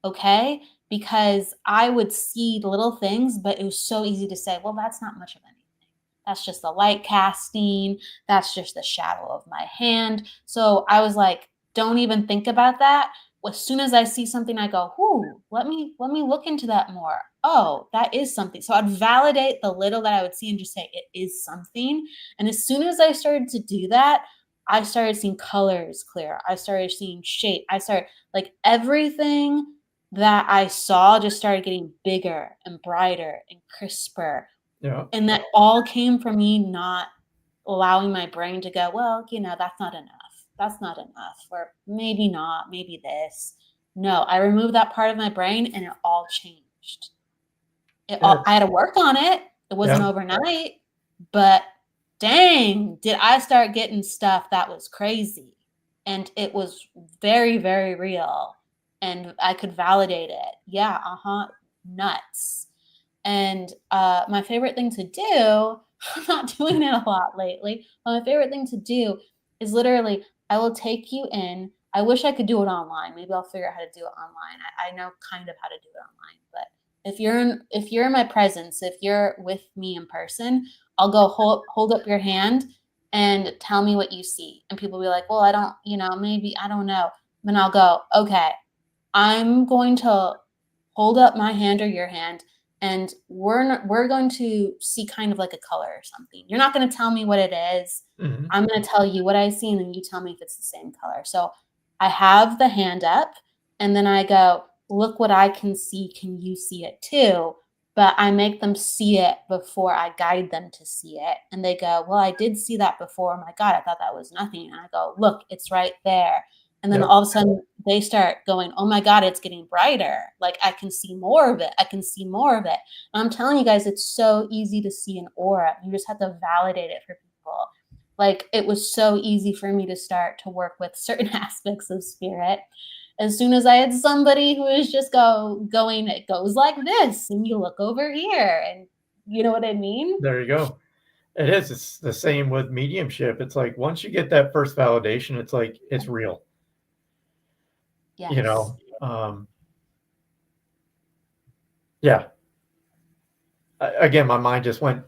okay? Because I would see the little things, but it was so easy to say, well, that's not much of anything. That's just the light casting. That's just the shadow of my hand. So I was like, don't even think about that. As soon as I see something, I go, "Ooh, let me look into that more. Oh, that is something." So I'd validate the little that I would see and just say it is something. And as soon as I started to do that, I started seeing colors clear. I started seeing shape. I started like everything that I saw just started getting bigger and brighter and crisper. Yeah. And that all came from me not allowing my brain to go, well, that's not enough. That's not enough. Or maybe not, maybe this. No, I removed that part of my brain and it all changed. I had to work on it. It wasn't overnight, but dang, did I start getting stuff that was crazy. And it was very, very real. And I could validate it. Yeah, nuts. And my favorite thing to do, I'm not doing it a lot lately, but my favorite thing to do is literally, I will take you in. I wish I could do it online. Maybe I'll figure out how to do it online. I know kind of how to do it online, but if you're in my presence, if you're with me in person, I'll go hold up your hand and tell me what you see. And people will be like, well, I don't, maybe, I don't know. Then I'll go, okay, I'm going to hold up my hand or your hand, and we're going to see kind of like a color or something. You're not going to tell me what it is. Mhm. I'm going to tell you what I see, and then you tell me if it's the same color. So I have the hand up, and then I go, look what I can see. Can you see it too? But I make them see it before I guide them to see it. And they go, well, I did see that before. Oh my God, I thought that was nothing. And I go, look, it's right there. And then Yep. all of a sudden they start going, oh my God, it's getting brighter. Like I can see more of it. I can see more of it. And I'm telling you guys, it's so easy to see an aura. You just have to validate it for people. Like it was so easy for me to start to work with certain aspects of spirit. As soon as I had somebody who was just going, it goes like this, and you look over here, and you know what I mean? There you go. It is. It's the same with mediumship. It's like once you get that first validation, it's like it's real. Yes. You know. Yeah. Again, my mind just went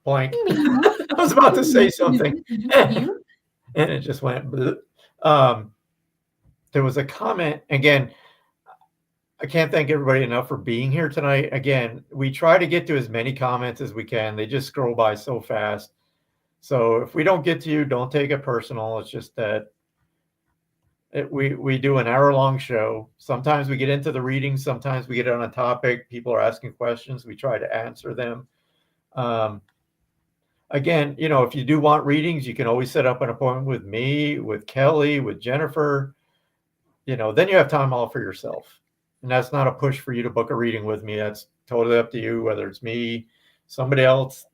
blank. I was about to say something, and it just went. There was a comment again. I can't thank everybody enough for being here tonight. Again, we try to get to as many comments as we can. They just scroll by so fast. So if we don't get to you, don't take it personal. It's just that we do an hour-long show. Sometimes we get into the reading. Sometimes we get on a topic. People are asking questions. We try to answer them. Again, if you do want readings, you can always set up an appointment with me, with Kelly, with Jennifer. Then you have time all for yourself. And that's not a push for you to book a reading with me. That's totally up to you, whether it's me, somebody else,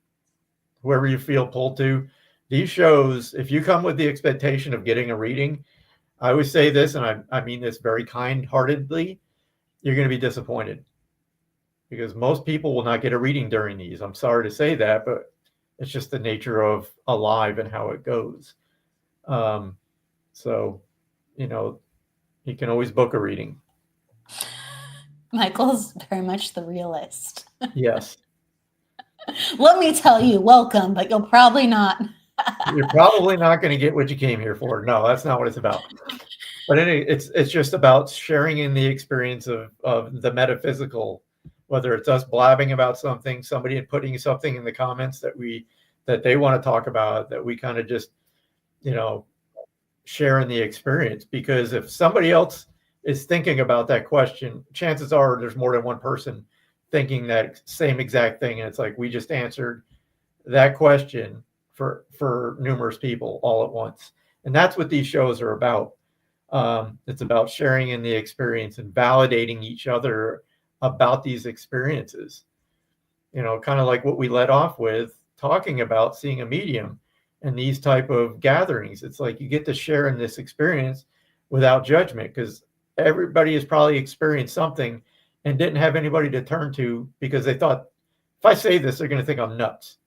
whoever you feel pulled to. These shows, if you come with the expectation of getting a reading, I always say this, and I mean this very kind-heartedly, you're going to be disappointed. Because most people will not get a reading during these. I'm sorry to say that, but it's just the nature of Alive and how it goes. So, you can always book a reading. Michael's very much the realist. Yes. Let me tell you, welcome, but you'll probably not. You're probably not going to get what you came here for. No, that's not what it's about. But it's just about sharing in the experience of the metaphysical, whether it's us blabbing about something, somebody putting something in the comments that they want to talk about, that we kind of just, share in the experience. Because if somebody else is thinking about that question, chances are there's more than one person thinking that same exact thing. And it's like, we just answered that question for numerous people all at once. And that's what these shows are about. It's about sharing in the experience and validating each other about these experiences. Kind of like what we led off with, talking about seeing a medium and these type of gatherings. It's like you get to share in this experience without judgment, because everybody has probably experienced something and didn't have anybody to turn to because they thought, if I say this, they're going to think I'm nuts.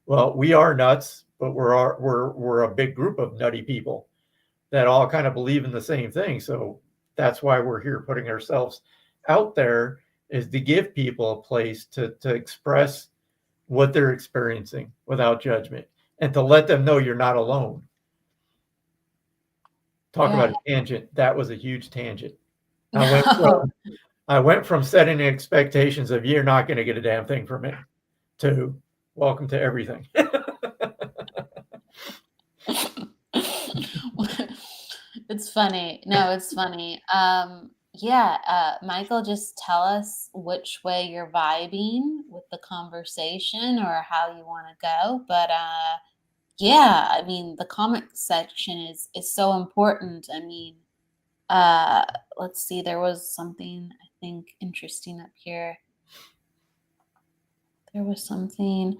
Well, we are nuts, but we're a big group of nutty people that all kind of believe in the same thing. So that's why we're here, putting ourselves out there, is to give people a place to express what they're experiencing without judgment, and to let them know you're not alone. Talk about a tangent. That was a huge tangent. I went from setting expectations of you're not going to get a damn thing from it to welcome to everything. It's funny. No, it's funny. Michael, just tell us which way you're vibing with the conversation or how you want to go. But I mean, the comment section is so important. I mean, let's see, there was something I think interesting up here. There was something.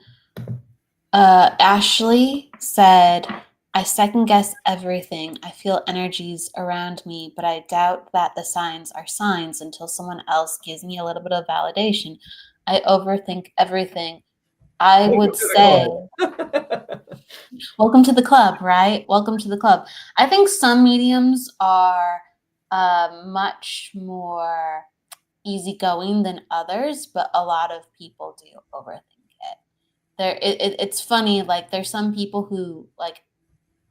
Ashley said, I second guess everything. I feel energies around me, but I doubt that the signs are signs until someone else gives me a little bit of validation. I overthink everything. I would say, welcome to the club, right? Welcome to the club. I think some mediums are much more easygoing than others, but a lot of people do overthink it. it's funny, like there's some people who like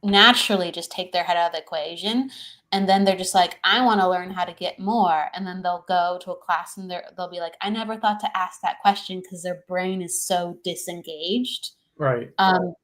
naturally just take their head out of the equation, and then they're just like, I want to learn how to get more, and then they'll go to a class and they'll be like, I never thought to ask that question because their brain is so disengaged. Right.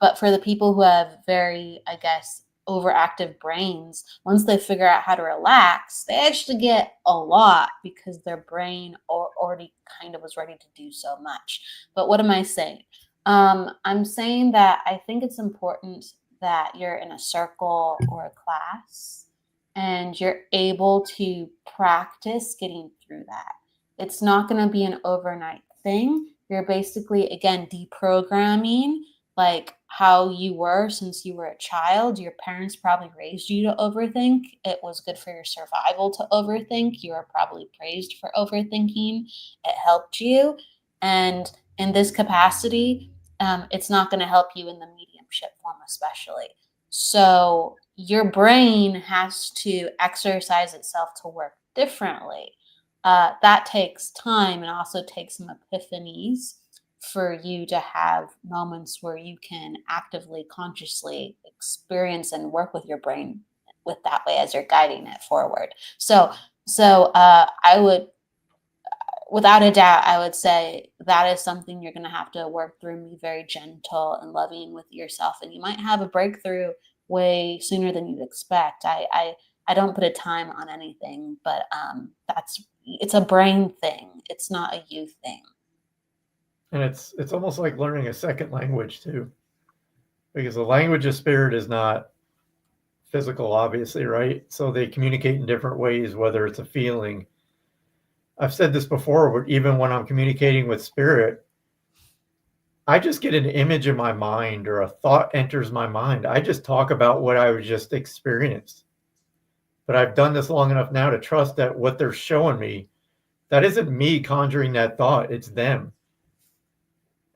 But for the people who have very, I guess, overactive brains, once they figure out how to relax, they actually get a lot because their brain already kind of was ready to do so much. But what am I saying? I'm saying that I think it's important that you're in a circle or a class and you're able to practice getting through that. It's not going to be an overnight thing. You're basically, again, deprogramming like how you were since you were a child. Your parents probably raised you to overthink. It was good for your survival to overthink. You were probably praised for overthinking. It helped you. And in this capacity, it's not going to help you in the mediumship form, especially. So your brain has to exercise itself to work differently. That takes time and also takes some epiphanies for you to have moments where you can actively, consciously experience and work with your brain with that way as you're guiding it forward. So I would, without a doubt, I would say that is something you're going to have to work through and be very gentle and loving with yourself. And you might have a breakthrough way sooner than you'd expect. I don't put a time on anything, but it's a brain thing. It's not a you thing. And it's almost like learning a second language too, because the language of spirit is not physical, obviously, right? So they communicate in different ways, whether it's a feeling. I've said this before, but even when I'm communicating with spirit, I just get an image in my mind or a thought enters my mind. I just talk about what I just experienced. But I've done this long enough now to trust that what they're showing me, that isn't me conjuring that thought, it's them.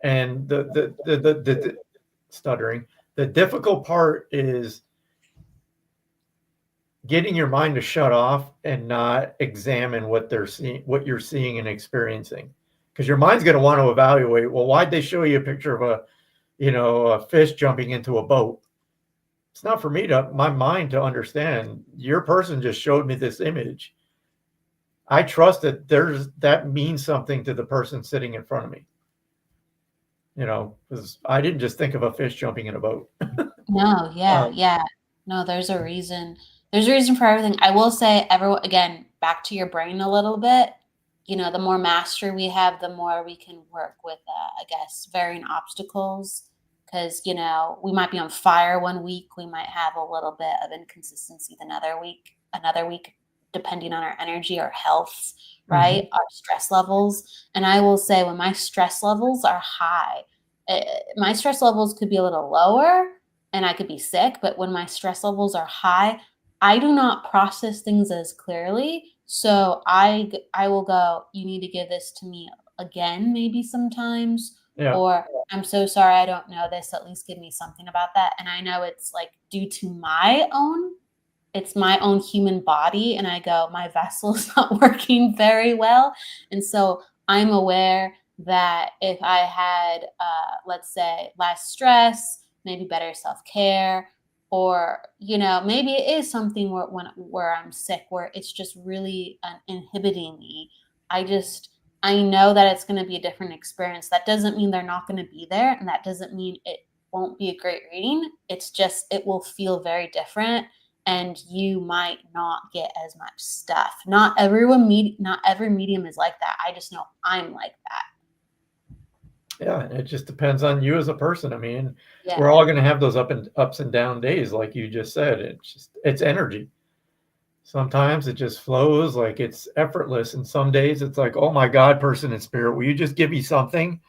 And the stuttering, the difficult part is getting your mind to shut off and not examine what they're seeing, what you're seeing and experiencing, because your mind's going to want to evaluate, well, why'd they show you a picture of a fish jumping into a boat? It's not for me to, my mind to understand. Your person just showed me this image. I trust that that means something to the person sitting in front of me, because I didn't just think of a fish jumping in a boat. No, yeah. No, there's a reason. There's a reason for everything. I will say, everyone, again, back to your brain a little bit. The more mastery we have, the more we can work with, I guess, varying obstacles. Because, we might be on fire one week. We might have a little bit of inconsistency another week, depending on our energy, our health, right? Our stress levels. And I will say, when my stress levels are high, my stress levels could be a little lower and I could be sick, but when my stress levels are high, I do not process things as clearly. So I will go, you need to give this to me again, maybe sometimes, Yeah. or I'm so sorry, I don't know this. At least give me something about that. And I know it's like due to it's my own human body. And I go, my vessel is not working very well. And so I'm aware that if I had, let's say, less stress, maybe better self-care, or, maybe it is something where I'm sick, where it's just really inhibiting me. I know that it's going to be a different experience. That doesn't mean they're not going to be there. And that doesn't mean it won't be a great reading. It's just, it will feel very different. And you might not get as much stuff. Not every medium is like that. I just know I'm like that. Yeah, it just depends on you as a person. I mean, Yeah. we're all going to have those ups and down days, like you just said. It's energy. Sometimes it just flows like it's effortless, and some days it's like, oh my God, person in spirit, will you just give me something?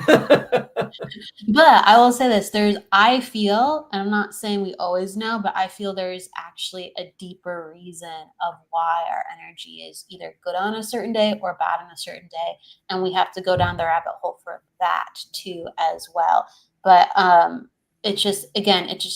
But I will say this, I feel, and I'm not saying we always know, but I feel there is actually a deeper reason of why our energy is either good on a certain day or bad on a certain day. And we have to go down the rabbit hole for that too, as well. But it just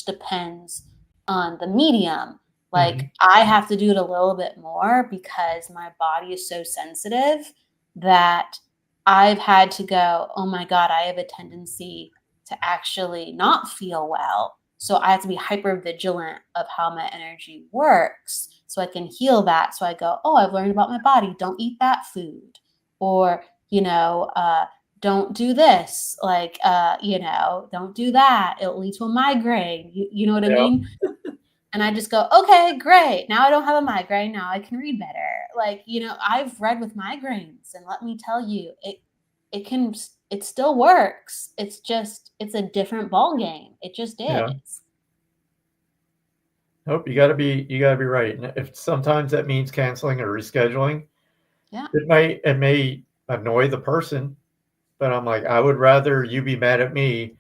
depends on the medium. Like I have to do it a little bit more because my body is so sensitive that I've had to go, oh my God, I have a tendency to actually not feel well. So I have to be hyper vigilant of how my energy works so I can heal that. So I go, oh, I've learned about my body. Don't eat that food. Or, don't do this. Like, don't do that. It'll lead to a migraine. You know what I Yeah. mean? And I just go, okay, great. Now I don't have a migraine. Now I can read better. Like, I've read with migraines, and let me tell you, it still works. It's a different ball game. It just Yeah. is. Nope, you gotta be right. And if sometimes that means canceling or rescheduling, Yeah. it may annoy the person, but I'm like, I would rather you be mad at me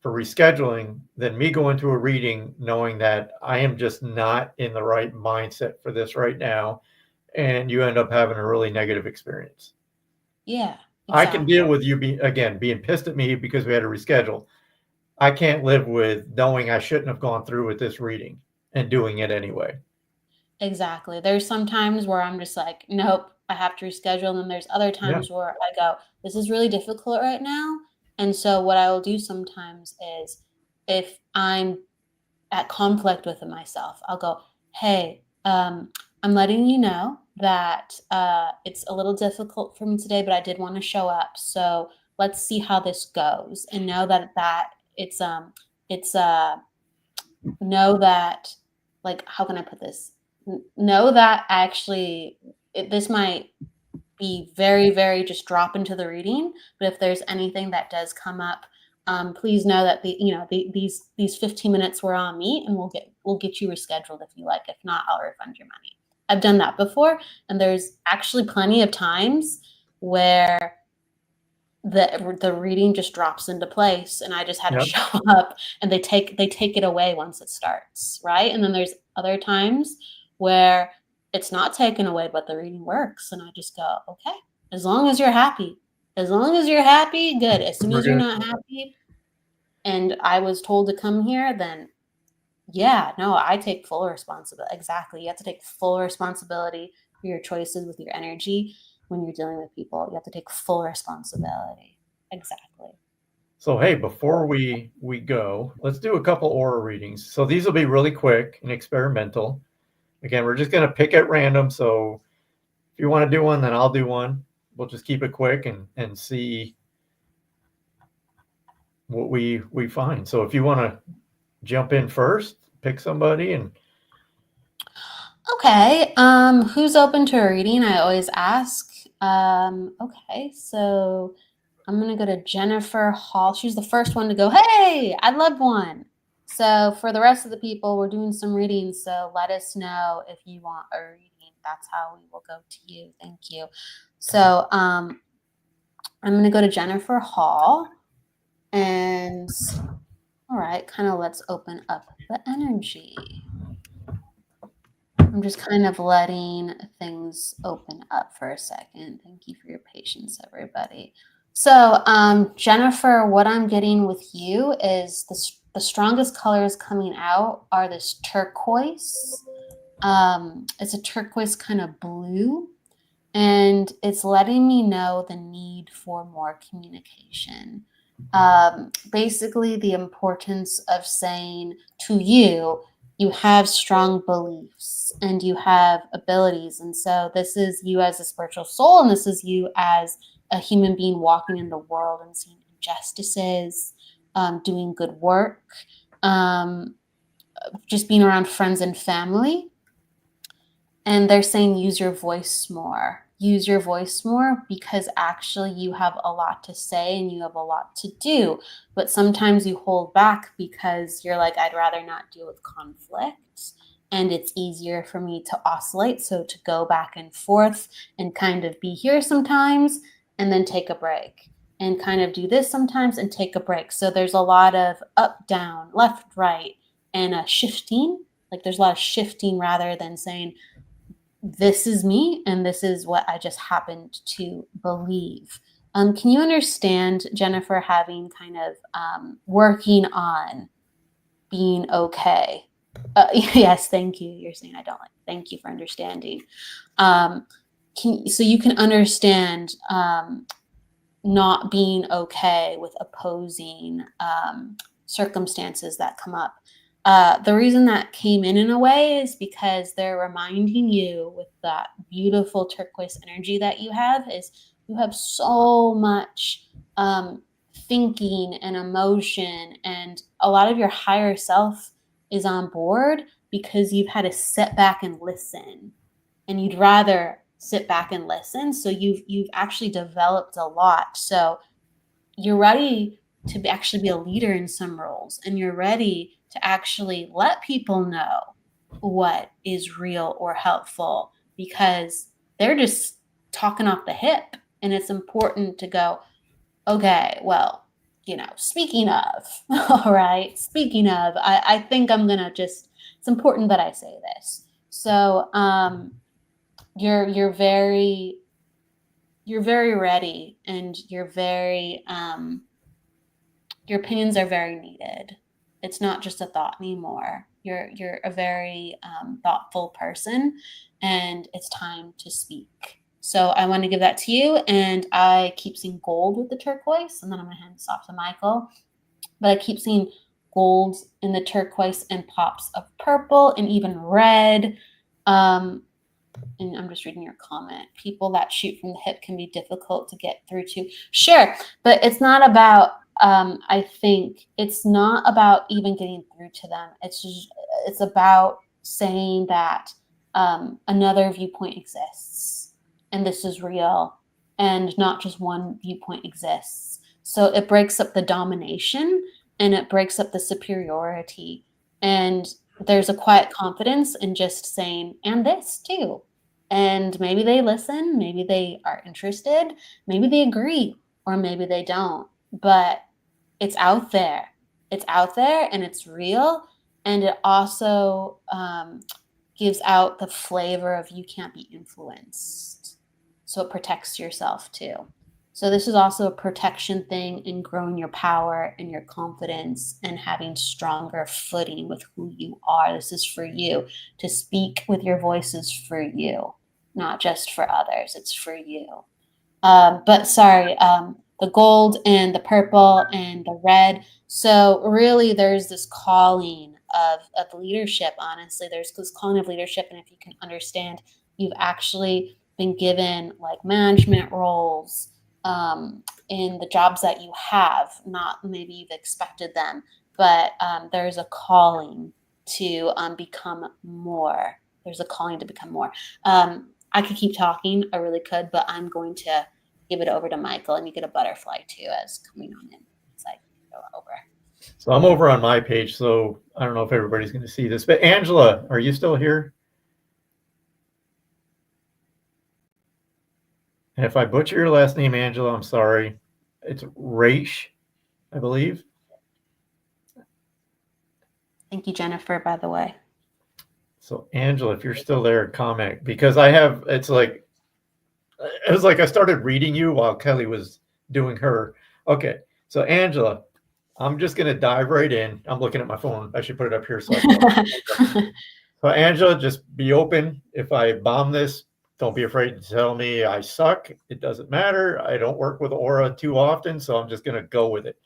for rescheduling than me go into a reading knowing that I am just not in the right mindset for this right now, and you end up having a really negative experience. Yeah. I can Exactly. deal with you being pissed at me because we had to reschedule. I can't live with knowing I shouldn't have gone through with this reading and doing it anyway. Exactly. There's some times where I'm just like, nope, I have to reschedule. And then there's other Yeah. times where I go, this is really difficult right now. And so what I will do sometimes is, if I'm at conflict with myself, I'll go, hey, I'm letting you know that it's a little difficult for me today, but I did want to show up. So let's see how this goes, and know that it's know that, like, how can I put this? Know that actually this might be very, very just drop into the reading. But if there's anything that does come up, please know that these 15 minutes were on me, and we'll get you rescheduled if you like. If not, I'll refund your money. I've done that before, and there's actually plenty of times where the reading just drops into place, and I just had to Yep. show up, and they take it away once it starts, right? And then there's other times where it's not taken away, but the reading works, and I just go, okay, as long as you're happy, good. As soon We're as you're good. not happy, and I was told to come here, then yeah, no, I take full responsibility. Exactly. You have to take full responsibility for your choices with your energy when you're dealing with people. You have to take full responsibility. Exactly. So hey, before we go, let's do a couple aura readings. So these will be really quick and experimental. Again, we're just going to pick at random. So if you want to do one, then I'll do one. We'll just keep it quick and see what we find. So if you want to jump in first, pick somebody. And Okay. Who's open to a reading? I always ask. Okay, so I'm gonna go to Jennifer Hall. She's the first one to go, hey, I'd love one. So for the rest of the people, we're doing some readings. So let us know if you want a reading. That's how we will go to you. Thank you. So I'm gonna go to Jennifer Hall. And all right, kind of let's open up the energy. I'm just kind of letting things open up for a second. Thank you for your patience, everybody. So, Jennifer, what I'm getting with you is the strongest colors coming out are this turquoise. It's a turquoise kind of blue, and it's letting me know the need for more communication. Basically, the importance of saying to you, you have strong beliefs and you have abilities. And so this is you as a spiritual soul, and this is you as a human being walking in the world and seeing injustices, doing good work, just being around friends and family. And they're saying use your voice more. Use your voice more, because actually you have a lot to say and you have a lot to do. But sometimes you hold back because you're like, I'd rather not deal with conflict. And it's easier for me to oscillate. So to go back and forth and kind of be here sometimes and then take a break, and kind of do this sometimes and take a break. So there's a lot of up, down, left, right, and shifting. Like there's a lot of shifting rather than saying, this is me and this is what I just happened to believe. Can you understand, Jennifer, having kind of working on being okay? Yes, thank you. You're saying I don't like. Thank you for understanding. So you can understand not being okay with opposing circumstances that come up. The reason that came in a way is because they're reminding you with that beautiful turquoise energy that you have so much thinking and emotion, and a lot of your higher self is on board because you've had to sit back and listen, and you'd rather sit back and listen. So you've actually developed a lot. So you're ready to actually be a leader in some roles, and you're ready to actually let people know what is real or helpful, because they're just talking off the hip. And it's important to go, okay, well, speaking of, all right, speaking of, I think I'm going to it's important that I say this. So you're very ready, and your opinions are very needed. It's not just a thought anymore. You're a very thoughtful person, and it's time to speak. So I want to give that to you, and I keep seeing gold with the turquoise, and then I'm going to hand this off to Michael. But I keep seeing gold in the turquoise and pops of purple and even red. And I'm just reading your comment. People that shoot from the hip can be difficult to get through to. Sure, but it's not about, I think it's not about even getting through to them. It's about saying that another viewpoint exists, and this is real, and not just one viewpoint exists. So it breaks up the domination, and it breaks up the superiority. And there's a quiet confidence in just saying, and this too. And maybe they listen, maybe they are interested, maybe they agree, or maybe they don't. But it's out there. It's out there, and it's real. And it also gives out the flavor of you can't be influenced. So it protects yourself too. So this is also a protection thing in growing your power and your confidence and having stronger footing with who you are. This is for you. To speak with your voice is for you, not just for others. It's for you. But sorry, the gold and the purple and the red. So really there's this calling of leadership, honestly. There's this calling of leadership. And if you can understand, you've actually been given like management roles, in the jobs that you have, not maybe you've expected them, but there's a calling to become more. There's a calling to become more. I could keep talking, I really could, but I'm going to give it over to Michael, and you get a butterfly too as coming on in. It's like go over. So I'm over on my page, so I don't know if everybody's going to see this, but Angela, are you still here? And if I butcher your last name, Angela, I'm sorry. It's Raish, I believe. Thank you, Jennifer, by the way. So Angela, if you're still there, comment, because it was like I started reading you while Kelly was doing her. Okay. So Angela, I'm just going to dive right in. I'm looking at my phone. I should put it up here. So Angela, just be open. If I bomb this, don't be afraid to tell me I suck. It doesn't matter. I don't work with aura too often, so I'm just going to go with it.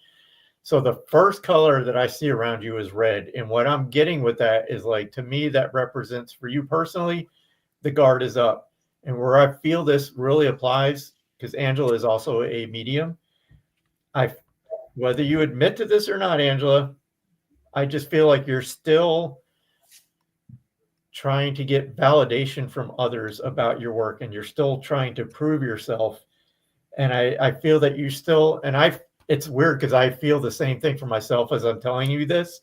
So the first color that I see around you is red. And what I'm getting with that is, like, to me, that represents, for you personally, the guard is up. And where I feel this really applies, because Angela is also a medium. Whether you admit to this or not, Angela, I just feel like you're still trying to get validation from others about your work, and you're still trying to prove yourself. And I feel that you still, and it's weird because I feel the same thing for myself as I'm telling you this.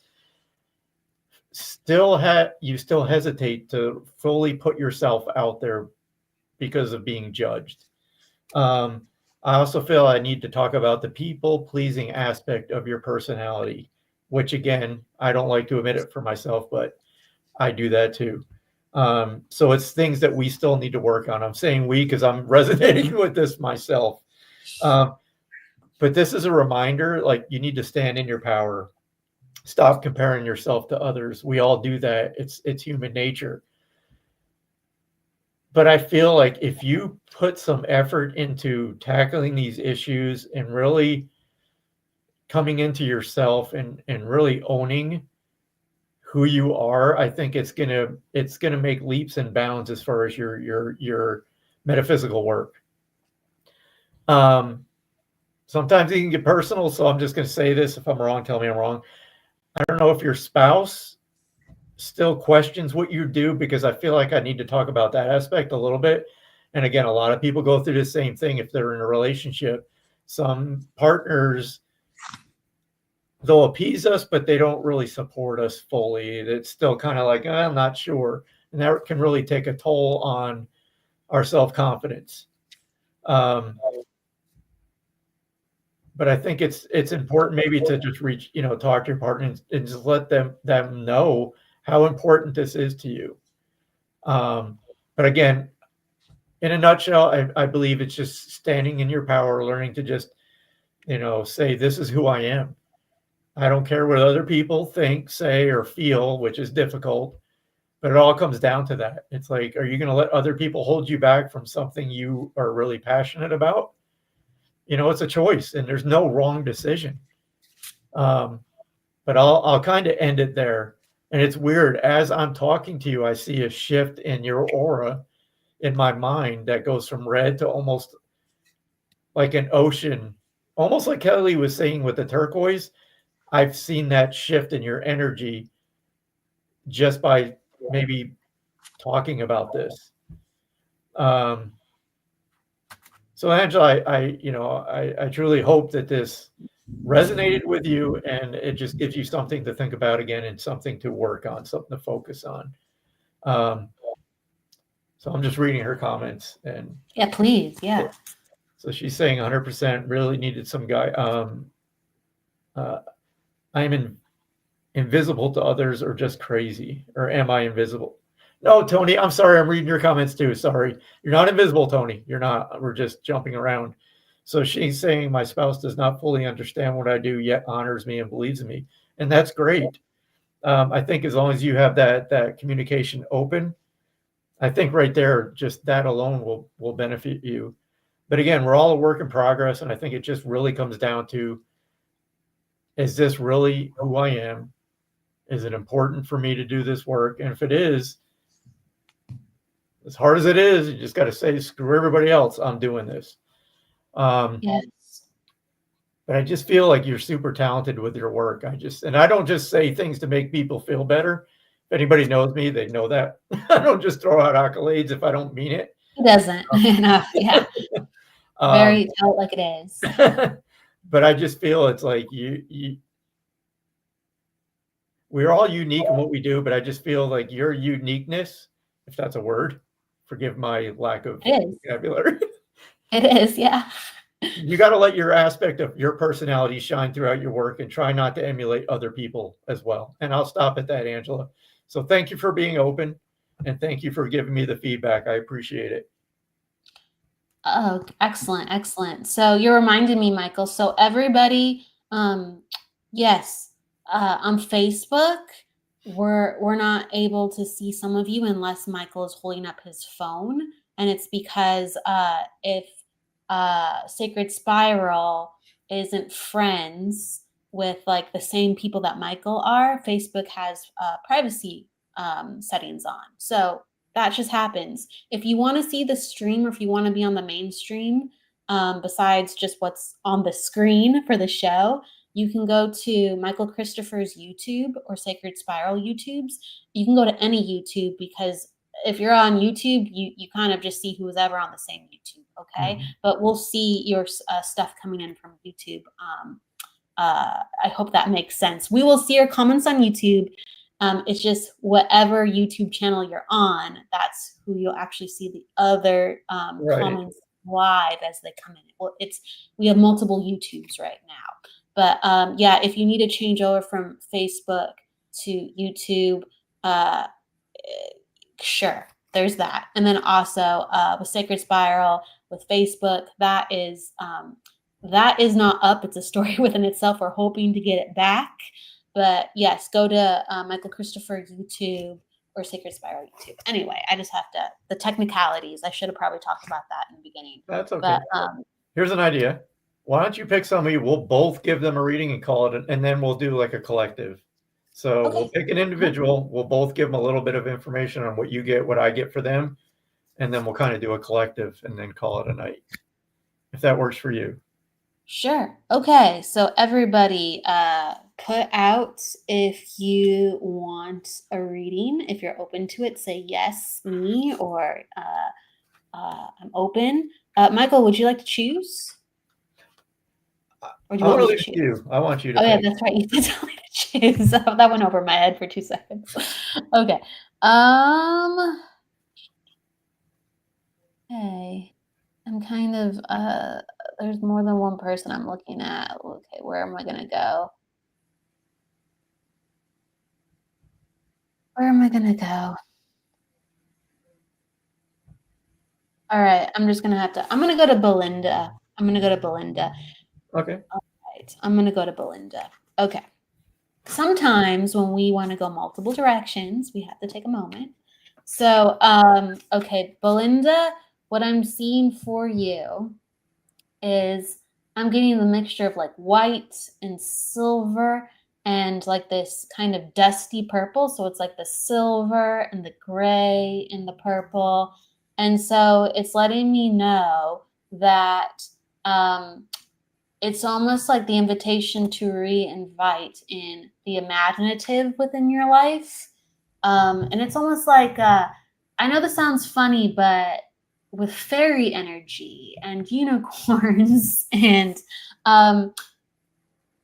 You still hesitate to fully put yourself out there because of being judged. I also feel I need to talk about the people-pleasing aspect of your personality, which, again, I don't like to admit it for myself, but I do that too. So it's things that we still need to work on. I'm saying we because I'm resonating with this myself. But this is a reminder, like, you need to stand in your power. Stop comparing yourself to others. We all do that. It's human nature. but I feel like if you put some effort into tackling these issues and really coming into yourself and really owning who you are, I think it's gonna make leaps and bounds as far as your metaphysical work. Sometimes it can get personal, so I'm just gonna say this. If I'm wrong, tell me I'm wrong. I don't know if your spouse still questions what you do, because I feel like I need to talk about that aspect a little bit. And again, a lot of people go through the same thing if they're in a relationship. Some partners, they'll appease us, but they don't really support us fully. It's still kind of like, I'm not sure. And that can really take a toll on our self-confidence. But I think it's important maybe to just talk to your partner and just let them know how important this is to you. But again, in a nutshell, I believe it's just standing in your power, learning to just, say, this is who I am. I don't care what other people think, say, or feel, which is difficult, but it all comes down to that. It's like, are you going to let other people hold you back from something you are really passionate about? It's a choice, and there's no wrong decision. But I'll kind of end it there. And it's weird. As I'm talking to you, I see a shift in your aura in my mind that goes from red to almost like an ocean, almost like Kelly was saying with the turquoise. I've seen that shift in your energy just by maybe talking about this. So Angela, I truly hope that this resonated with you, and it just gives you something to think about again and something to work on, something to focus on. So I'm just reading her comments, and Yeah, please. Yeah. so she's saying 100% really needed some guy. I'm invisible to others, or just crazy, or am I invisible? No, Tony, I'm sorry. I'm reading your comments too. Sorry. You're not invisible, Tony. You're not. We're just jumping around. So she's saying my spouse does not fully understand what I do, yet honors me and believes in me. And that's great. I think as long as you have that communication open, I think right there, just that alone will benefit you. But again, we're all a work in progress. And I think it just really comes down to, is this really who I am? Is it important for me to do this work? And if it is, as hard as it is, you just got to say, screw everybody else, I'm doing this. Yes. But I just feel like you're super talented with your work. And I don't just say things to make people feel better. If anybody knows me, they know that. I don't just throw out accolades if I don't mean it. He doesn't. Yeah. Very felt like it is. But I just feel it's like we're all unique in what we do, but I just feel like your uniqueness, if that's a word, forgive my lack of vocabulary. It is, yeah. You got to let your aspect of your personality shine throughout your work, and try not to emulate other people as well. And I'll stop at that, Angela. So thank you for being open, and thank you for giving me the feedback. I appreciate it. Oh, excellent, excellent. So you're reminding me, Michael. So everybody, yes, on Facebook, we're not able to see some of you unless Michael is holding up his phone, and it's because if Sacred Spiral isn't friends with like the same people that Michael are, Facebook has privacy settings on. So that just happens. If you want to see the stream, or if you want to be on the main stream, besides just what's on the screen for the show, you can go to Michael Christopher's YouTube or Sacred Spiral YouTubes. You can go to any YouTube, because if you're on YouTube, you kind of just see who's ever on the same YouTube, okay? Mm-hmm. But we'll see your stuff coming in from YouTube. I hope that makes sense. We will see your comments on YouTube. It's just whatever YouTube channel you're on, that's who you'll actually see the other comments live as they come in. Well, we have multiple YouTubes right now. But yeah, if you need to change over from Facebook to YouTube, sure, there's that. And then also with Sacred Spiral, with Facebook, that is not up. It's a story within itself. We're hoping to get it back. But yes, go to Michael Christopher YouTube or Sacred Spiral YouTube. Anyway, I just have to, the technicalities. I should have probably talked about that in the beginning. That's okay. But here's an idea. Why don't you pick somebody? We'll both give them a reading and call it, and then we'll do like a collective. So we'll pick an individual. We'll both give them a little bit of information on what you get, what I get for them, and then we'll kind of do a collective and then call it a night, if that works for you. Sure. Okay. So everybody, put out if you want a reading. If you're open to it, say yes, me, or I'm open. Michael, would you like to choose? Or do you want me to choose? I want you to. Oh yeah, that's right. You did tell me to choose. That went over my head for 2 seconds. Okay. Okay. I'm kind of there's more than one person I'm looking at. Okay, where am I gonna go? Where am I gonna go? All right, I'm just gonna have to. I'm gonna go to Belinda. Okay. All right, I'm gonna go to Belinda. Okay. Sometimes when we want to go multiple directions, we have to take a moment. So, okay, Belinda, what I'm seeing for you is I'm getting the mixture of like white and silver and like this kind of dusty purple. So it's like the silver and the gray and the purple. And so it's letting me know that it's almost like the invitation to re-invite in the imaginative within your life. And it's almost like, I know this sounds funny, but with fairy energy and unicorns and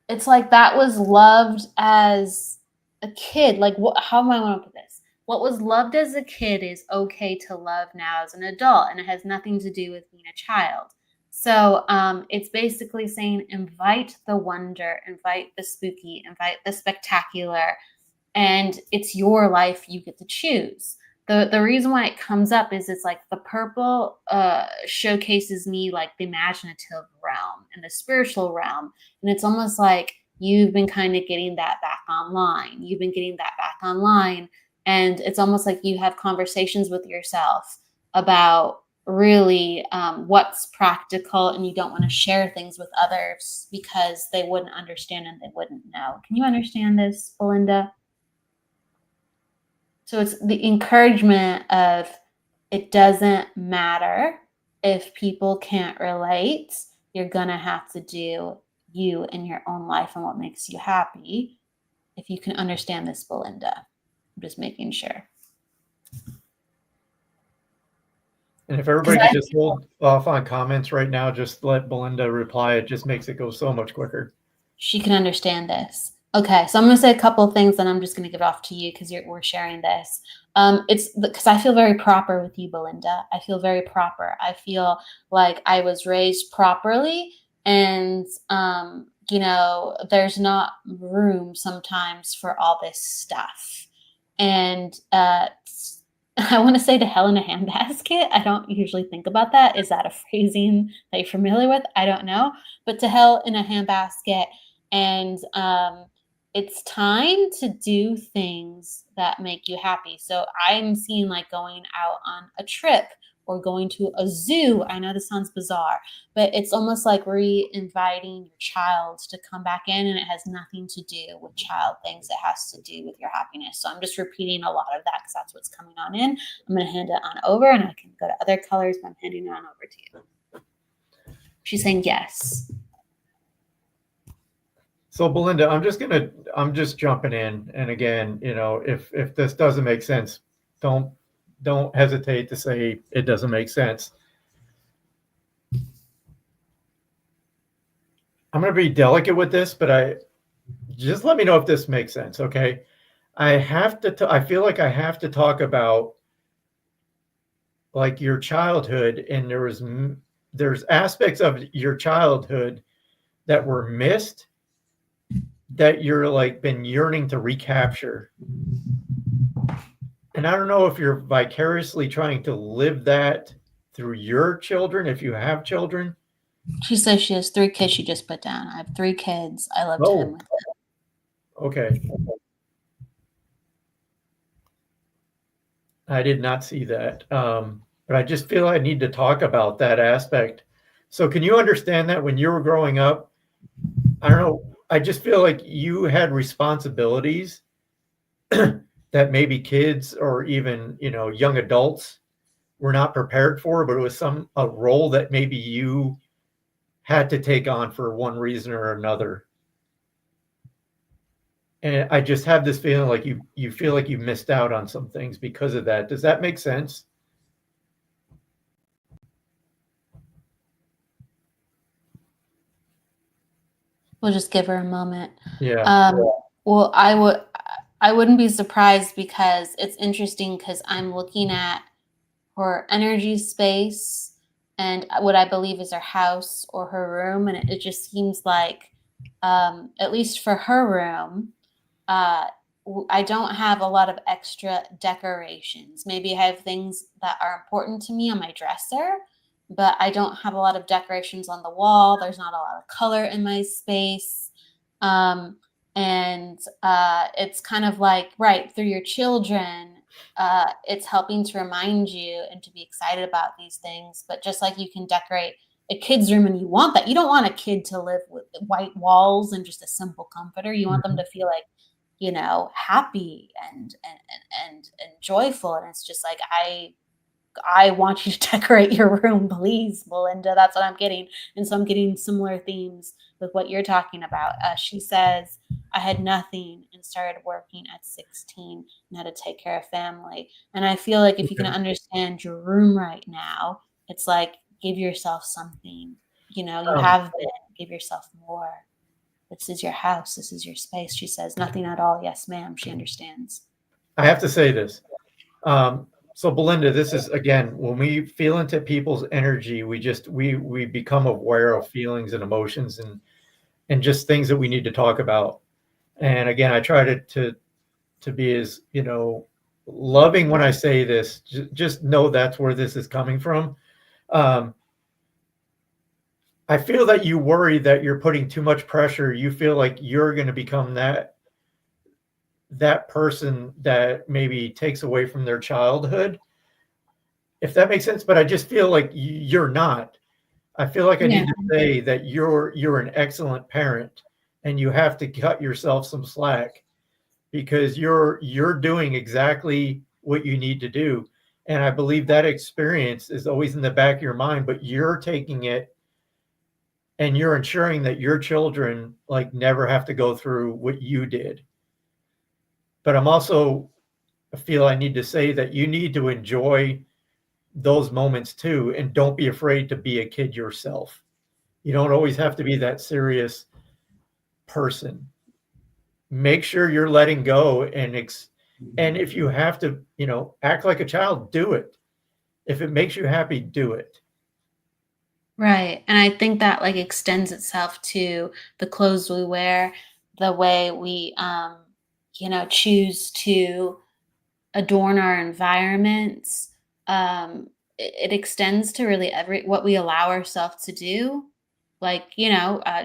it's like that was loved as a kid. Like, how am I want to put this? What was loved as a kid is okay to love now as an adult, and it has nothing to do with being a child. So it's basically saying invite the wonder, invite the spooky, invite the spectacular, and it's your life. You get to choose. The reason why it comes up is it's like the purple showcases me like the imaginative realm and the spiritual realm. And it's almost like you've been kind of getting that back online. And it's almost like you have conversations with yourself about really what's practical, and you don't want to share things with others because they wouldn't understand and they wouldn't know. Can you understand this, Belinda? So it's the encouragement of it doesn't matter if people can't relate. You're going to have to do you in your own life and what makes you happy. If you can understand this, Belinda, I'm just making sure. And if everybody could just hold off on comments right now, just let Belinda reply. It just makes it go so much quicker. She can understand this. Okay, so I'm going to say a couple of things, and I'm just going to give it off to you because we're sharing this. It's because I feel very proper with you, Belinda. I feel very proper. I feel like I was raised properly, and there's not room sometimes for all this stuff. And I want to say to hell in a handbasket. I don't usually think about that. Is that a phrasing that you're familiar with? I don't know. But to hell in a handbasket. And it's time to do things that make you happy. So I'm seeing like going out on a trip or going to a zoo. I know this sounds bizarre, but it's almost like re-inviting your child to come back in, and it has nothing to do with child things. It has to do with your happiness. So I'm just repeating a lot of that because that's what's coming on in. I'm going to hand it on over, and I can go to other colors, but I'm handing it on over to you. She's saying yes. So Belinda, I'm just jumping in. And again, if this doesn't make sense, don't hesitate to say it doesn't make sense. I'm going to be delicate with this, but just let me know if this makes sense. Okay. I feel like I have to talk about like your childhood, and there's aspects of your childhood that were missed that you're like been yearning to recapture. And I don't know if you're vicariously trying to live that through your children, if you have children. She says she has 3 kids. She just put down. I have 3 kids. I love him with them. Okay. I did not see that. But I just feel I need to talk about that aspect. So can you understand that when you were growing up? I don't know. I just feel like you had responsibilities that maybe kids or even, young adults were not prepared for, but it was a role that maybe you had to take on for one reason or another. And I just have this feeling like you feel like you missed out on some things because of that. Does that make sense? We'll just give her a moment. Yeah. Well, I wouldn't be surprised because it's interesting because I'm looking at her energy space and what I believe is her house or her room, and it just seems like, at least for her room, uh, I don't have a lot of extra decorations. Maybe I have things that are important to me on my dresser, but I don't have a lot of decorations on the wall. There's not a lot of color in my space. Um, and it's kind of like, right, through your children, it's helping to remind you and to be excited about these things. But just like you can decorate a kid's room and you want that, you don't want a kid to live with white walls and just a simple comforter. You want them Mhm. to feel like, happy and joyful. And it's just like, I want you to decorate your room, please, Belinda. That's what I'm getting. And so I'm getting similar themes with what you're talking about. She says, I had nothing and started working at 16 and had to take care of family. And I feel like if you can Okay. understand your room right now, it's like, give yourself something. You Um, have been, give yourself more. This is your house. This is your space. She says, nothing at all. Yes, ma'am. She understands. I have to say this. So Belinda, this is again, when we feel into people's energy, we become aware of feelings and emotions and just things that we need to talk about. And again, I try to be as, loving when I say this. Just know that's where this is coming from. Um, I feel that you worry that you're putting too much pressure. You feel like you're going to become that person that maybe takes away from their childhood, if that makes sense. But I just feel like you're not. I feel like I Yeah. need to say that you're an excellent parent, and you have to cut yourself some slack because you're doing exactly what you need to do. And I believe that experience is always in the back of your mind, but you're taking it and you're ensuring that your children like never have to go through what you did. But I'm also I feel I need to say that you need to enjoy those moments too, and don't be afraid to be a kid yourself. You don't always have to be that serious person. Make sure you're letting go and if you have to, act like a child, do it. If it makes you happy, do it. Right. And I think that like extends itself to the clothes we wear, the way we choose to adorn our environments. It extends to really every what we allow ourselves to do. Like,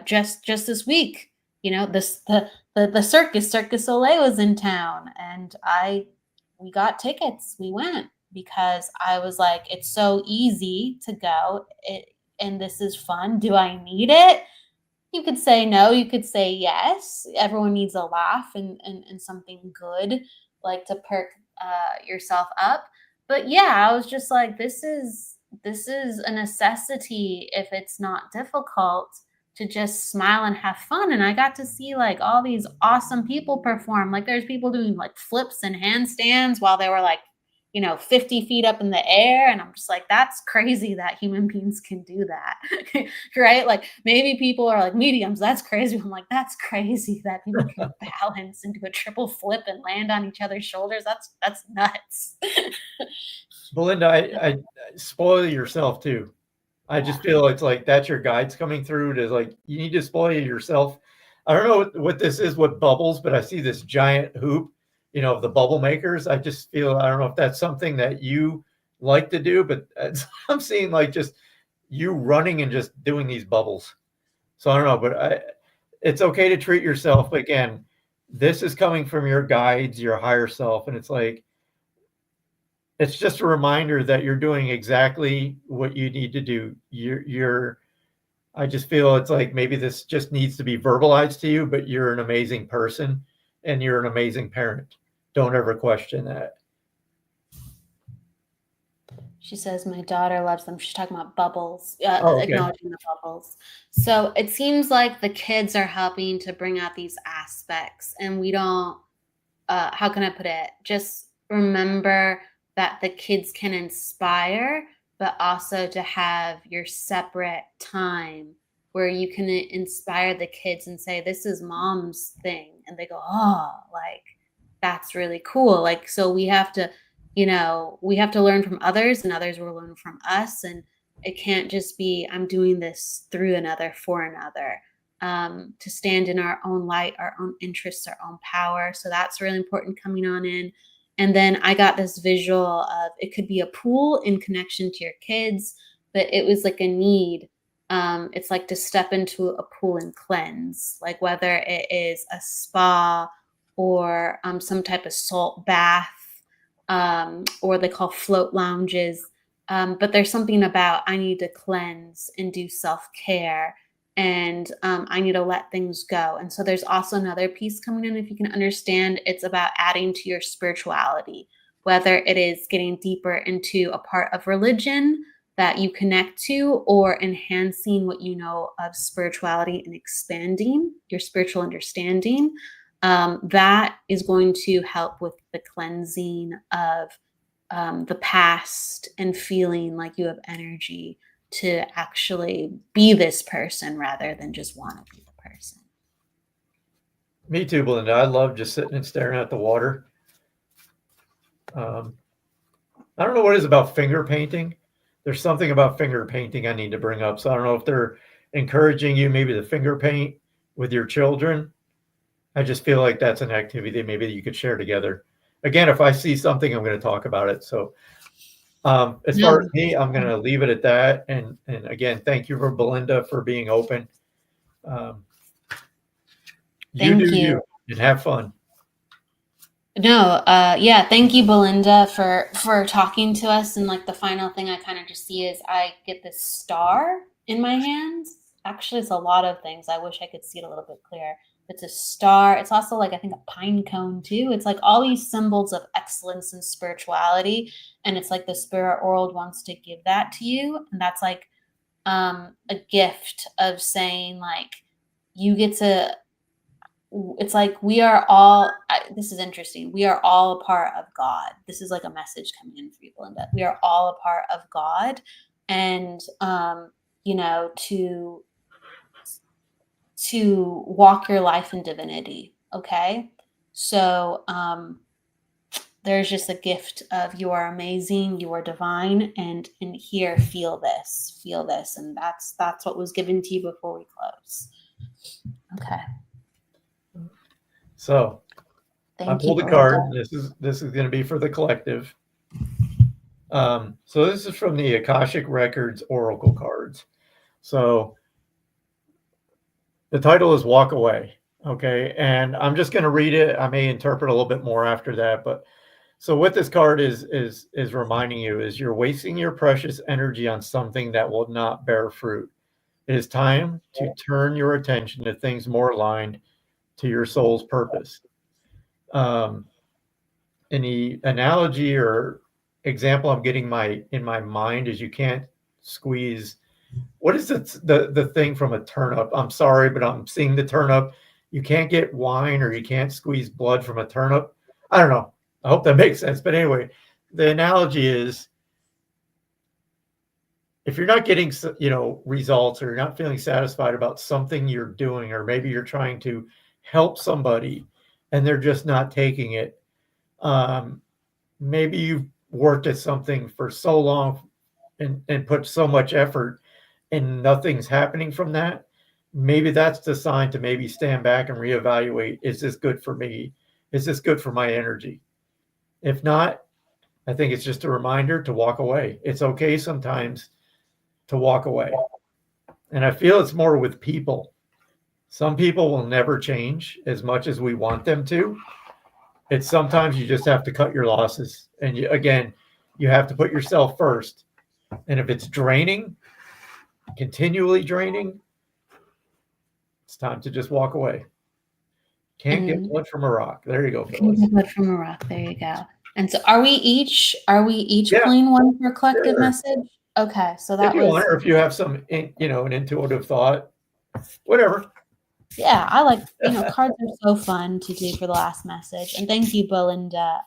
just this week, this the Circus Soleil was in town, and we got tickets. We went because I was like, it's so easy to go. And this is fun. Do I need it? You could say no, you could say yes. Everyone needs a laugh and something good, like to perk yourself up. But yeah, I was just like, this is a necessity if it's not difficult to just smile and have fun. And I got to see like all these awesome people perform. Like there's people doing like flips and handstands while they were like 50 feet up in the air. And I'm just like, that's crazy that human beings can do that. Right? Like maybe people are like mediums. That's crazy. I'm like, that's crazy that people can balance and do a triple flip and land on each other's shoulders. That's nuts. Belinda, I spoil yourself too. I Yeah. just feel it's like that's your guides coming through to like you need to spoil yourself. I don't know what this is, what bubbles, but I see this giant hoop, of the bubble makers. I just feel I don't know if that's something that you like to do, but I'm seeing like just you running and just doing these bubbles. So I don't know, but it's okay to treat yourself. But again, this is coming from your guides, your higher self, and it's like it's just a reminder that you're doing exactly what you need to do. I just feel it's like maybe this just needs to be verbalized to you, but you're an amazing person and you're an amazing parent. Don't ever question that. She says, my daughter loves them. She's talking about bubbles, Oh, okay. acknowledging the bubbles. So it seems like the kids are helping to bring out these aspects, and we don't, how can I put it? Just remember that the kids can inspire, but also to have your separate time where you can inspire the kids and say, this is mom's thing. And they go, oh, like, that's really cool. Like, so we have to, we have to learn from others, and others will learn from us. And it can't just be, I'm doing this through another, for another, to stand in our own light, our own interests, our own power. So that's really important coming on in. And then I got this visual of, it could be a pool in connection to your kids, but it was like a need. It's like to step into a pool and cleanse, like whether it is a spa or some type of salt bath, or they call float lounges. But there's something about, I need to cleanse and do self-care, and I need to let things go. And so there's also another piece coming in, if you can understand, it's about adding to your spirituality, whether it is getting deeper into a part of religion that you connect to, or enhancing what you know of spirituality and expanding your spiritual understanding. That is going to help with the cleansing of the past and feeling like you have energy to actually be this person rather than just want to be the person. Me too, Belinda. I love just sitting and staring at the water. I don't know what it is about finger painting. There's something about finger painting I need to bring up. So I don't know if they're encouraging you maybe to finger paint with your children. I just feel like that's an activity maybe that you could share together. Again, if I see something, I'm going to talk about it. So as far as me, I'm going to leave it at that. And again, thank you for Belinda for being open. Thank you. And have fun. No, yeah, thank you, Belinda, for talking to us. And like the final thing I kind of just see is I get this star in my hands. Actually, it's a lot of things. I wish I could see it a little bit clearer. It's a star. It's also like, I think, a pine cone too. It's like all these symbols of excellence and spirituality. And it's like the spirit world wants to give that to you. And that's like a gift of saying, like, you get to, it's like we are all, this is interesting. We are all a part of God. This is like a message coming in for you, Belinda. We are all a part of God. And, to walk your life in divinity. Okay. So, there's just a gift of, you are amazing, you are divine, and here, feel this. And that's what was given to you before we close. Okay. So Thank I pulled you, a card. Belinda. This is going to be for the collective. So this is from the Akashic Records Oracle cards. So the title is Walk Away. Okay. And I'm just going to read it. I may interpret a little bit more after that, but so what this card is reminding you is you're wasting your precious energy on something that will not bear fruit. It is time to turn your attention to things more aligned to your soul's purpose. Any analogy or example I'm getting in my mind is you can't squeeze. What is the thing from a turnip? I'm sorry, but I'm seeing the turnip. You can't get wine, or you can't squeeze blood from a turnip. I don't know. I hope that makes sense. But anyway, the analogy is, if you're not getting, results, or you're not feeling satisfied about something you're doing, or maybe you're trying to help somebody and they're just not taking it. Maybe you've worked at something for so long and put so much effort and nothing's happening from that. Maybe that's the sign to maybe stand back and reevaluate. Is this good for me? Is this good for my energy? If not, I think it's just a reminder to walk away. It's okay sometimes to walk away. And I feel it's more with people. Some people will never change as much as we want them to. It's sometimes you just have to cut your losses. And again, You have to put yourself first. And if it's draining, continually draining, it's time to just walk away. Can't get And blood from a rock. There you go, can Phyllis. get blood from a rock. There you go. And so are we each Yeah, pulling one for collective sure. message? Okay, so If that you want, was, or if you have some, an intuitive thought, whatever. yeah, I like, cards are so fun to do for the last message. And thank you, Belinda.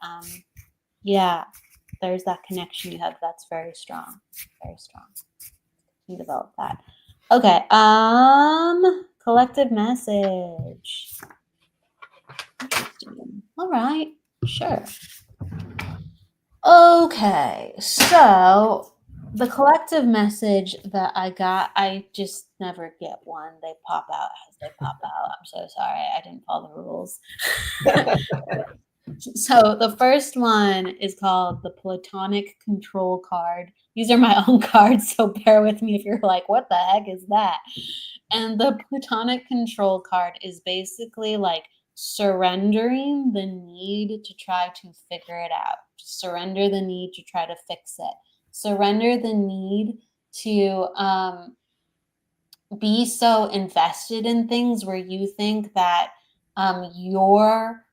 Yeah, there's that connection you have. That's very strong. Very strong. You develop that. Okay. Collective message. Interesting. All right. Sure. Okay. So the collective message that I got, I just never get one. They pop out as they pop out. I'm so sorry. I didn't follow the rules. So the first one is called the Platonic Control card. These are my own cards, so bear with me if you're like, what the heck is that? And the Platonic Control card is basically like surrendering the need to try to figure it out. Surrender the need to try to fix it. Surrender the need to be so invested in things where you think that your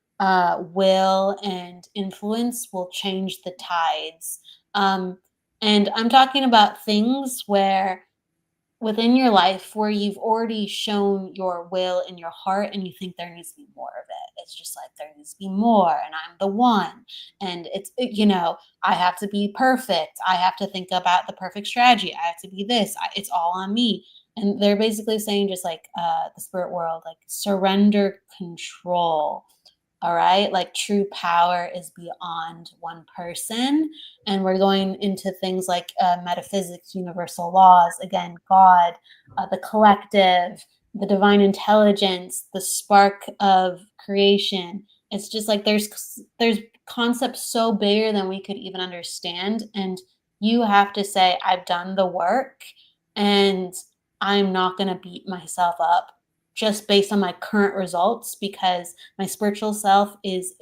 will and influence will change the tides. And I'm talking about things where within your life where you've already shown your will in your heart and you think there needs to be more of it. It's just like there needs to be more and I'm the one. And I have to be perfect. I have to think about the perfect strategy. I have to be this. It's all on me. And they're basically saying just like the spirit world, like surrender control. All right. Like true power is beyond one person. And we're going into things like metaphysics, universal laws, again, God, the collective, the divine intelligence, the spark of creation. It's just like there's concepts so bigger than we could even understand. And you have to say, I've done the work and I'm not going to beat myself up just based on my current results because my spiritual self is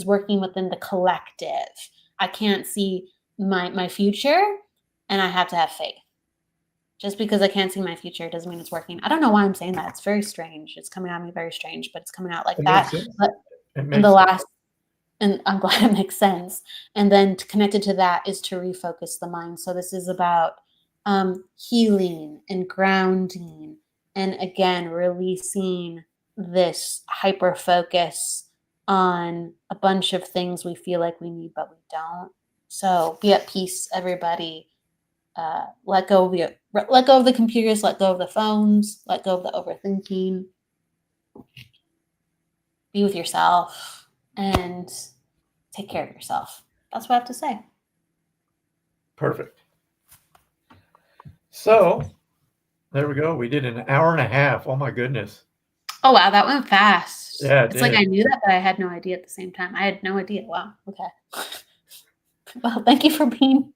working within the collective. I can't see my future and I have to have faith. Just because I can't see my future doesn't mean it's working. I don't know why I'm saying that. It's very strange. It's coming out of me very strange, but it's coming out like that. But and the last, and I'm glad it makes sense. And then connected to that is to refocus the mind. So this is about healing and grounding. And again, releasing this hyper focus on a bunch of things we feel like we need, but we don't. So be at peace, everybody. Let go of the computers, let go of the phones, let go of the overthinking. Be with yourself and take care of yourself. That's what I have to say. Perfect. So there we go. We did an hour and a half. Oh my goodness. Oh wow, that went fast. Yeah, it's like I knew that, but I had no idea at the same time. I had no idea. Wow. Okay. Well, thank you for being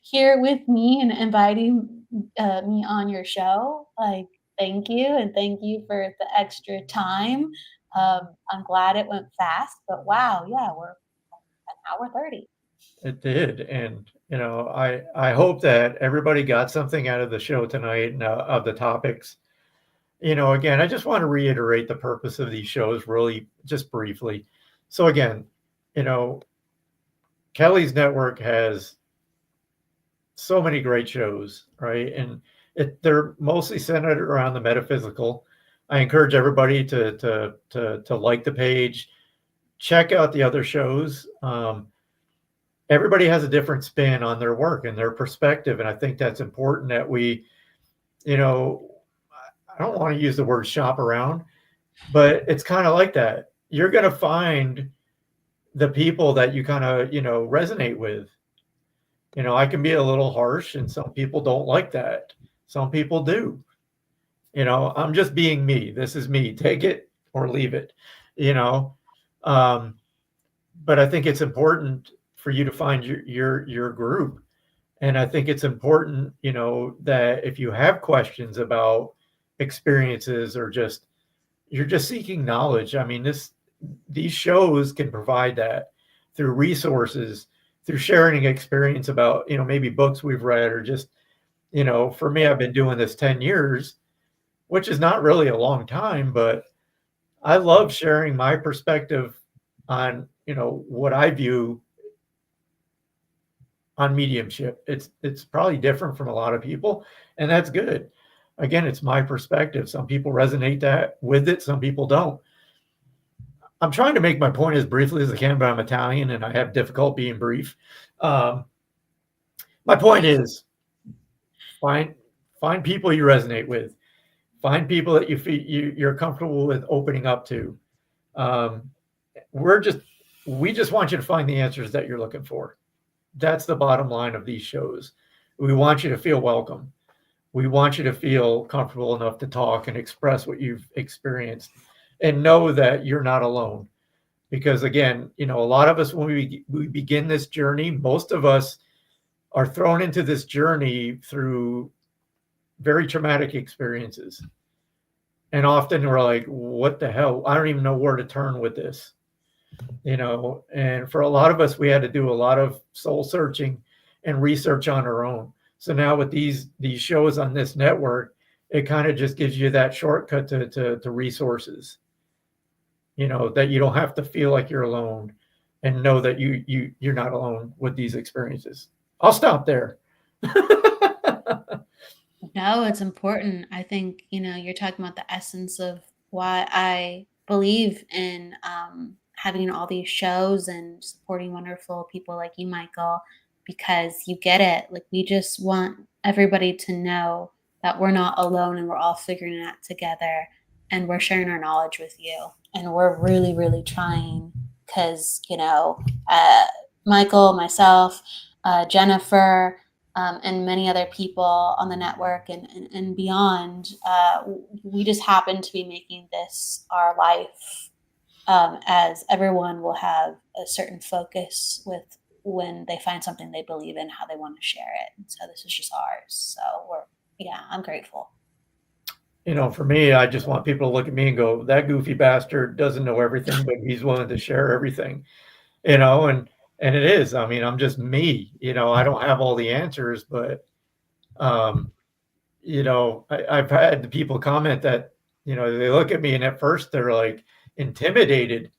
here with me and inviting me on your show. Like, thank you, and thank you for the extra time. I'm glad it went fast, but wow, yeah, we're an hour 30. It did, and I hope that everybody got something out of the show tonight and of the topics. Again, I just want to reiterate the purpose of these shows really just briefly. So again, Kelly's network has so many great shows, right? And they're mostly centered around the metaphysical. I encourage everybody to like the page, check out the other shows. Everybody has a different spin on their work and their perspective, and I think that's important that we, I don't want to use the word shop around, but it's kind of like that. You're going to find the people that you kind of, resonate with. I can be a little harsh and some people don't like that. Some people do. I'm just being me. This is me. Take it or leave it, but I think it's important for you to find your group. And I think it's important, that if you have questions about experiences or you're just seeking knowledge. I mean, these shows can provide that through resources, through sharing experience about, maybe books we've read, or just, for me, I've been doing this 10 years, which is not really a long time, but I love sharing my perspective on, what I view on mediumship. It's probably different from a lot of people, and that's good. Again, it's my perspective. Some people resonate with it, some people don't. I'm trying to make my point as briefly as I can, but I'm Italian and I have difficulty being brief. My point is, find people you resonate with. Find people that you're comfortable with opening up to. We just want you to find the answers that you're looking for. That's the bottom line of these shows. We want you to feel welcome. We want you to feel comfortable enough to talk and express what you've experienced, and know that you're not alone. Because again, a lot of us, when we begin this journey, most of us are thrown into this journey through very traumatic experiences. And often we're like, what the hell? I don't even know where to turn with this. And for a lot of us, we had to do a lot of soul searching and research on our own. So now with these shows on this network, it kind of just gives you that shortcut to resources, that you don't have to feel like you're alone, and know that you're not alone with these experiences. I'll stop there. No, it's important. I think, you're talking about the essence of why I believe in having all these shows and supporting wonderful people like you, Michael, because you get it. Like, we just want everybody to know that we're not alone and we're all figuring it out together, and we're sharing our knowledge with you. And we're really, really trying, because, Michael, myself, Jennifer, and many other people on the network and beyond, we just happen to be making this our life, as everyone will have a certain focus with when they find something they believe in, how they want to share it. And so this is just ours. So I'm grateful. For me, I just want people to look at me and go, that goofy bastard doesn't know everything, but he's willing to share everything, and it is. I mean, I'm just me, I don't have all the answers, but, I've had the people comment that, they look at me and at first they're like intimidated,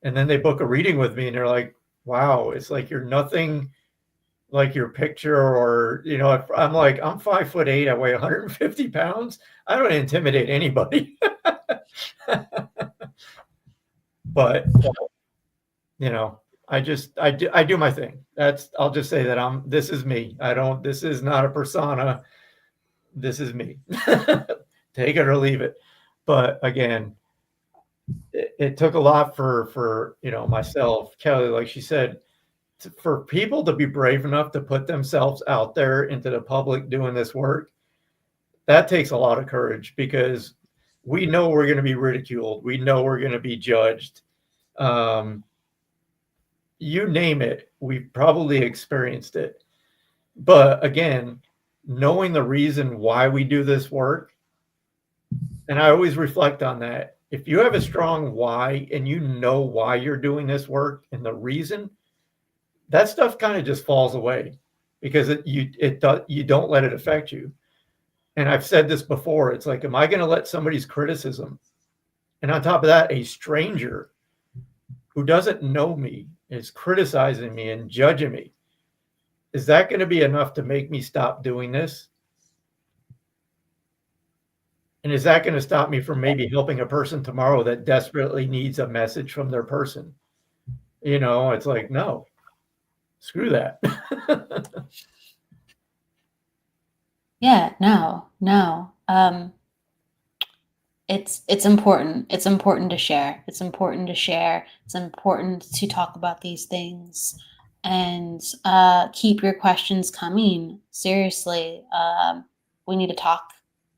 and then they book a reading with me and they're like, wow, it's like you're nothing like your picture, or, I'm like, I'm 5'8", I weigh 150 pounds. I don't intimidate anybody. But, I do my thing. I'll just say that this is me. This is not a persona. This is me. Take it or leave it. But again, it took a lot for myself, Kelly, like she said, for people to be brave enough to put themselves out there into the public doing this work. That takes a lot of courage, because we know we're going to be ridiculed. We know we're going to be judged. You name it, we've probably experienced it. But again, knowing the reason why we do this work, and I always reflect on that. If you have a strong why, and you know why you're doing this work and the reason, that stuff kind of just falls away, because you don't let it affect you. And I've said this before. It's like, am I going to let somebody's criticism, and on top of that, a stranger who doesn't know me is criticizing me and judging me, is that going to be enough to make me stop doing this? And is that going to stop me from maybe helping a person tomorrow that desperately needs a message from their person? It's like, no, screw that. Yeah, no. It's important. It's important to share. It's important to share. It's important to talk about these things, and keep your questions coming. Seriously, we need to talk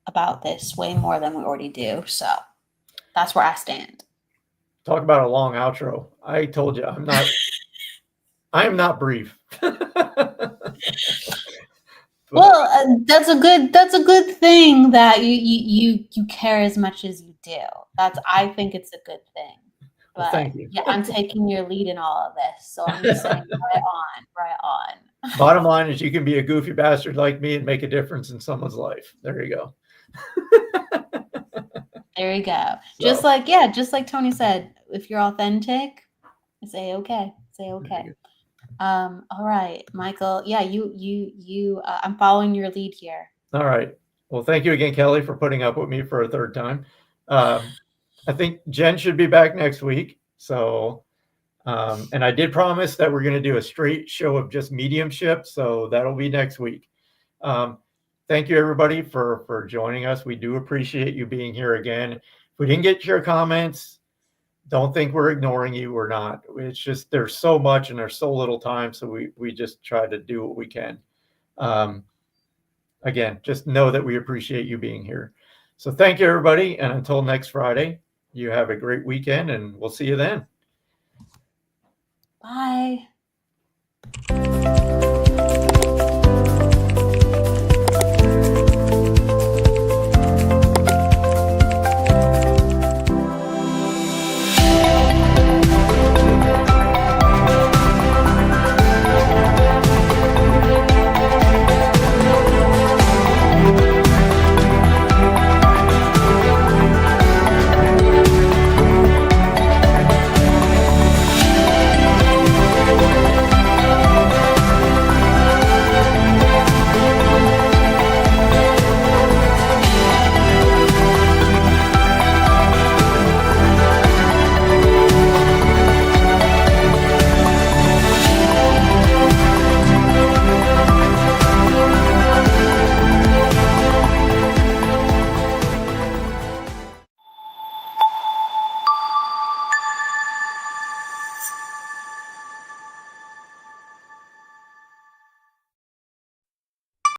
about this way more than we already do. So that's where I stand. Talk about a long outro. I told you, I am not brief. Well, that's a good thing that you care as much as you do. I think it's a good thing. Well, But thank you. yeah, I'm taking your lead in all of this. So I'm just saying, right on. Bottom line is you can be a goofy bastard like me and make a difference in someone's life. There you go. There you go. So, Just like Tony said, if you're authentic, it's A-okay. It's A-okay. All right, Michael. Yeah, I'm following your lead here. all right. Well, thank you again, Kelly, for putting up with me for a third time. I think Jen should be back next week. So, and I did promise that we're going to do a straight show of just mediumship. So that'll be next week. Thank you, everybody, for joining us. We do appreciate you being here again. If we didn't get your comments, don't think we're ignoring you. We're not. It's just there's so much and there's so little time. So we just try to do what we can. Again, just know that we appreciate you being here. So thank you, everybody. And until next Friday, you have a great weekend and we'll see you then. Bye.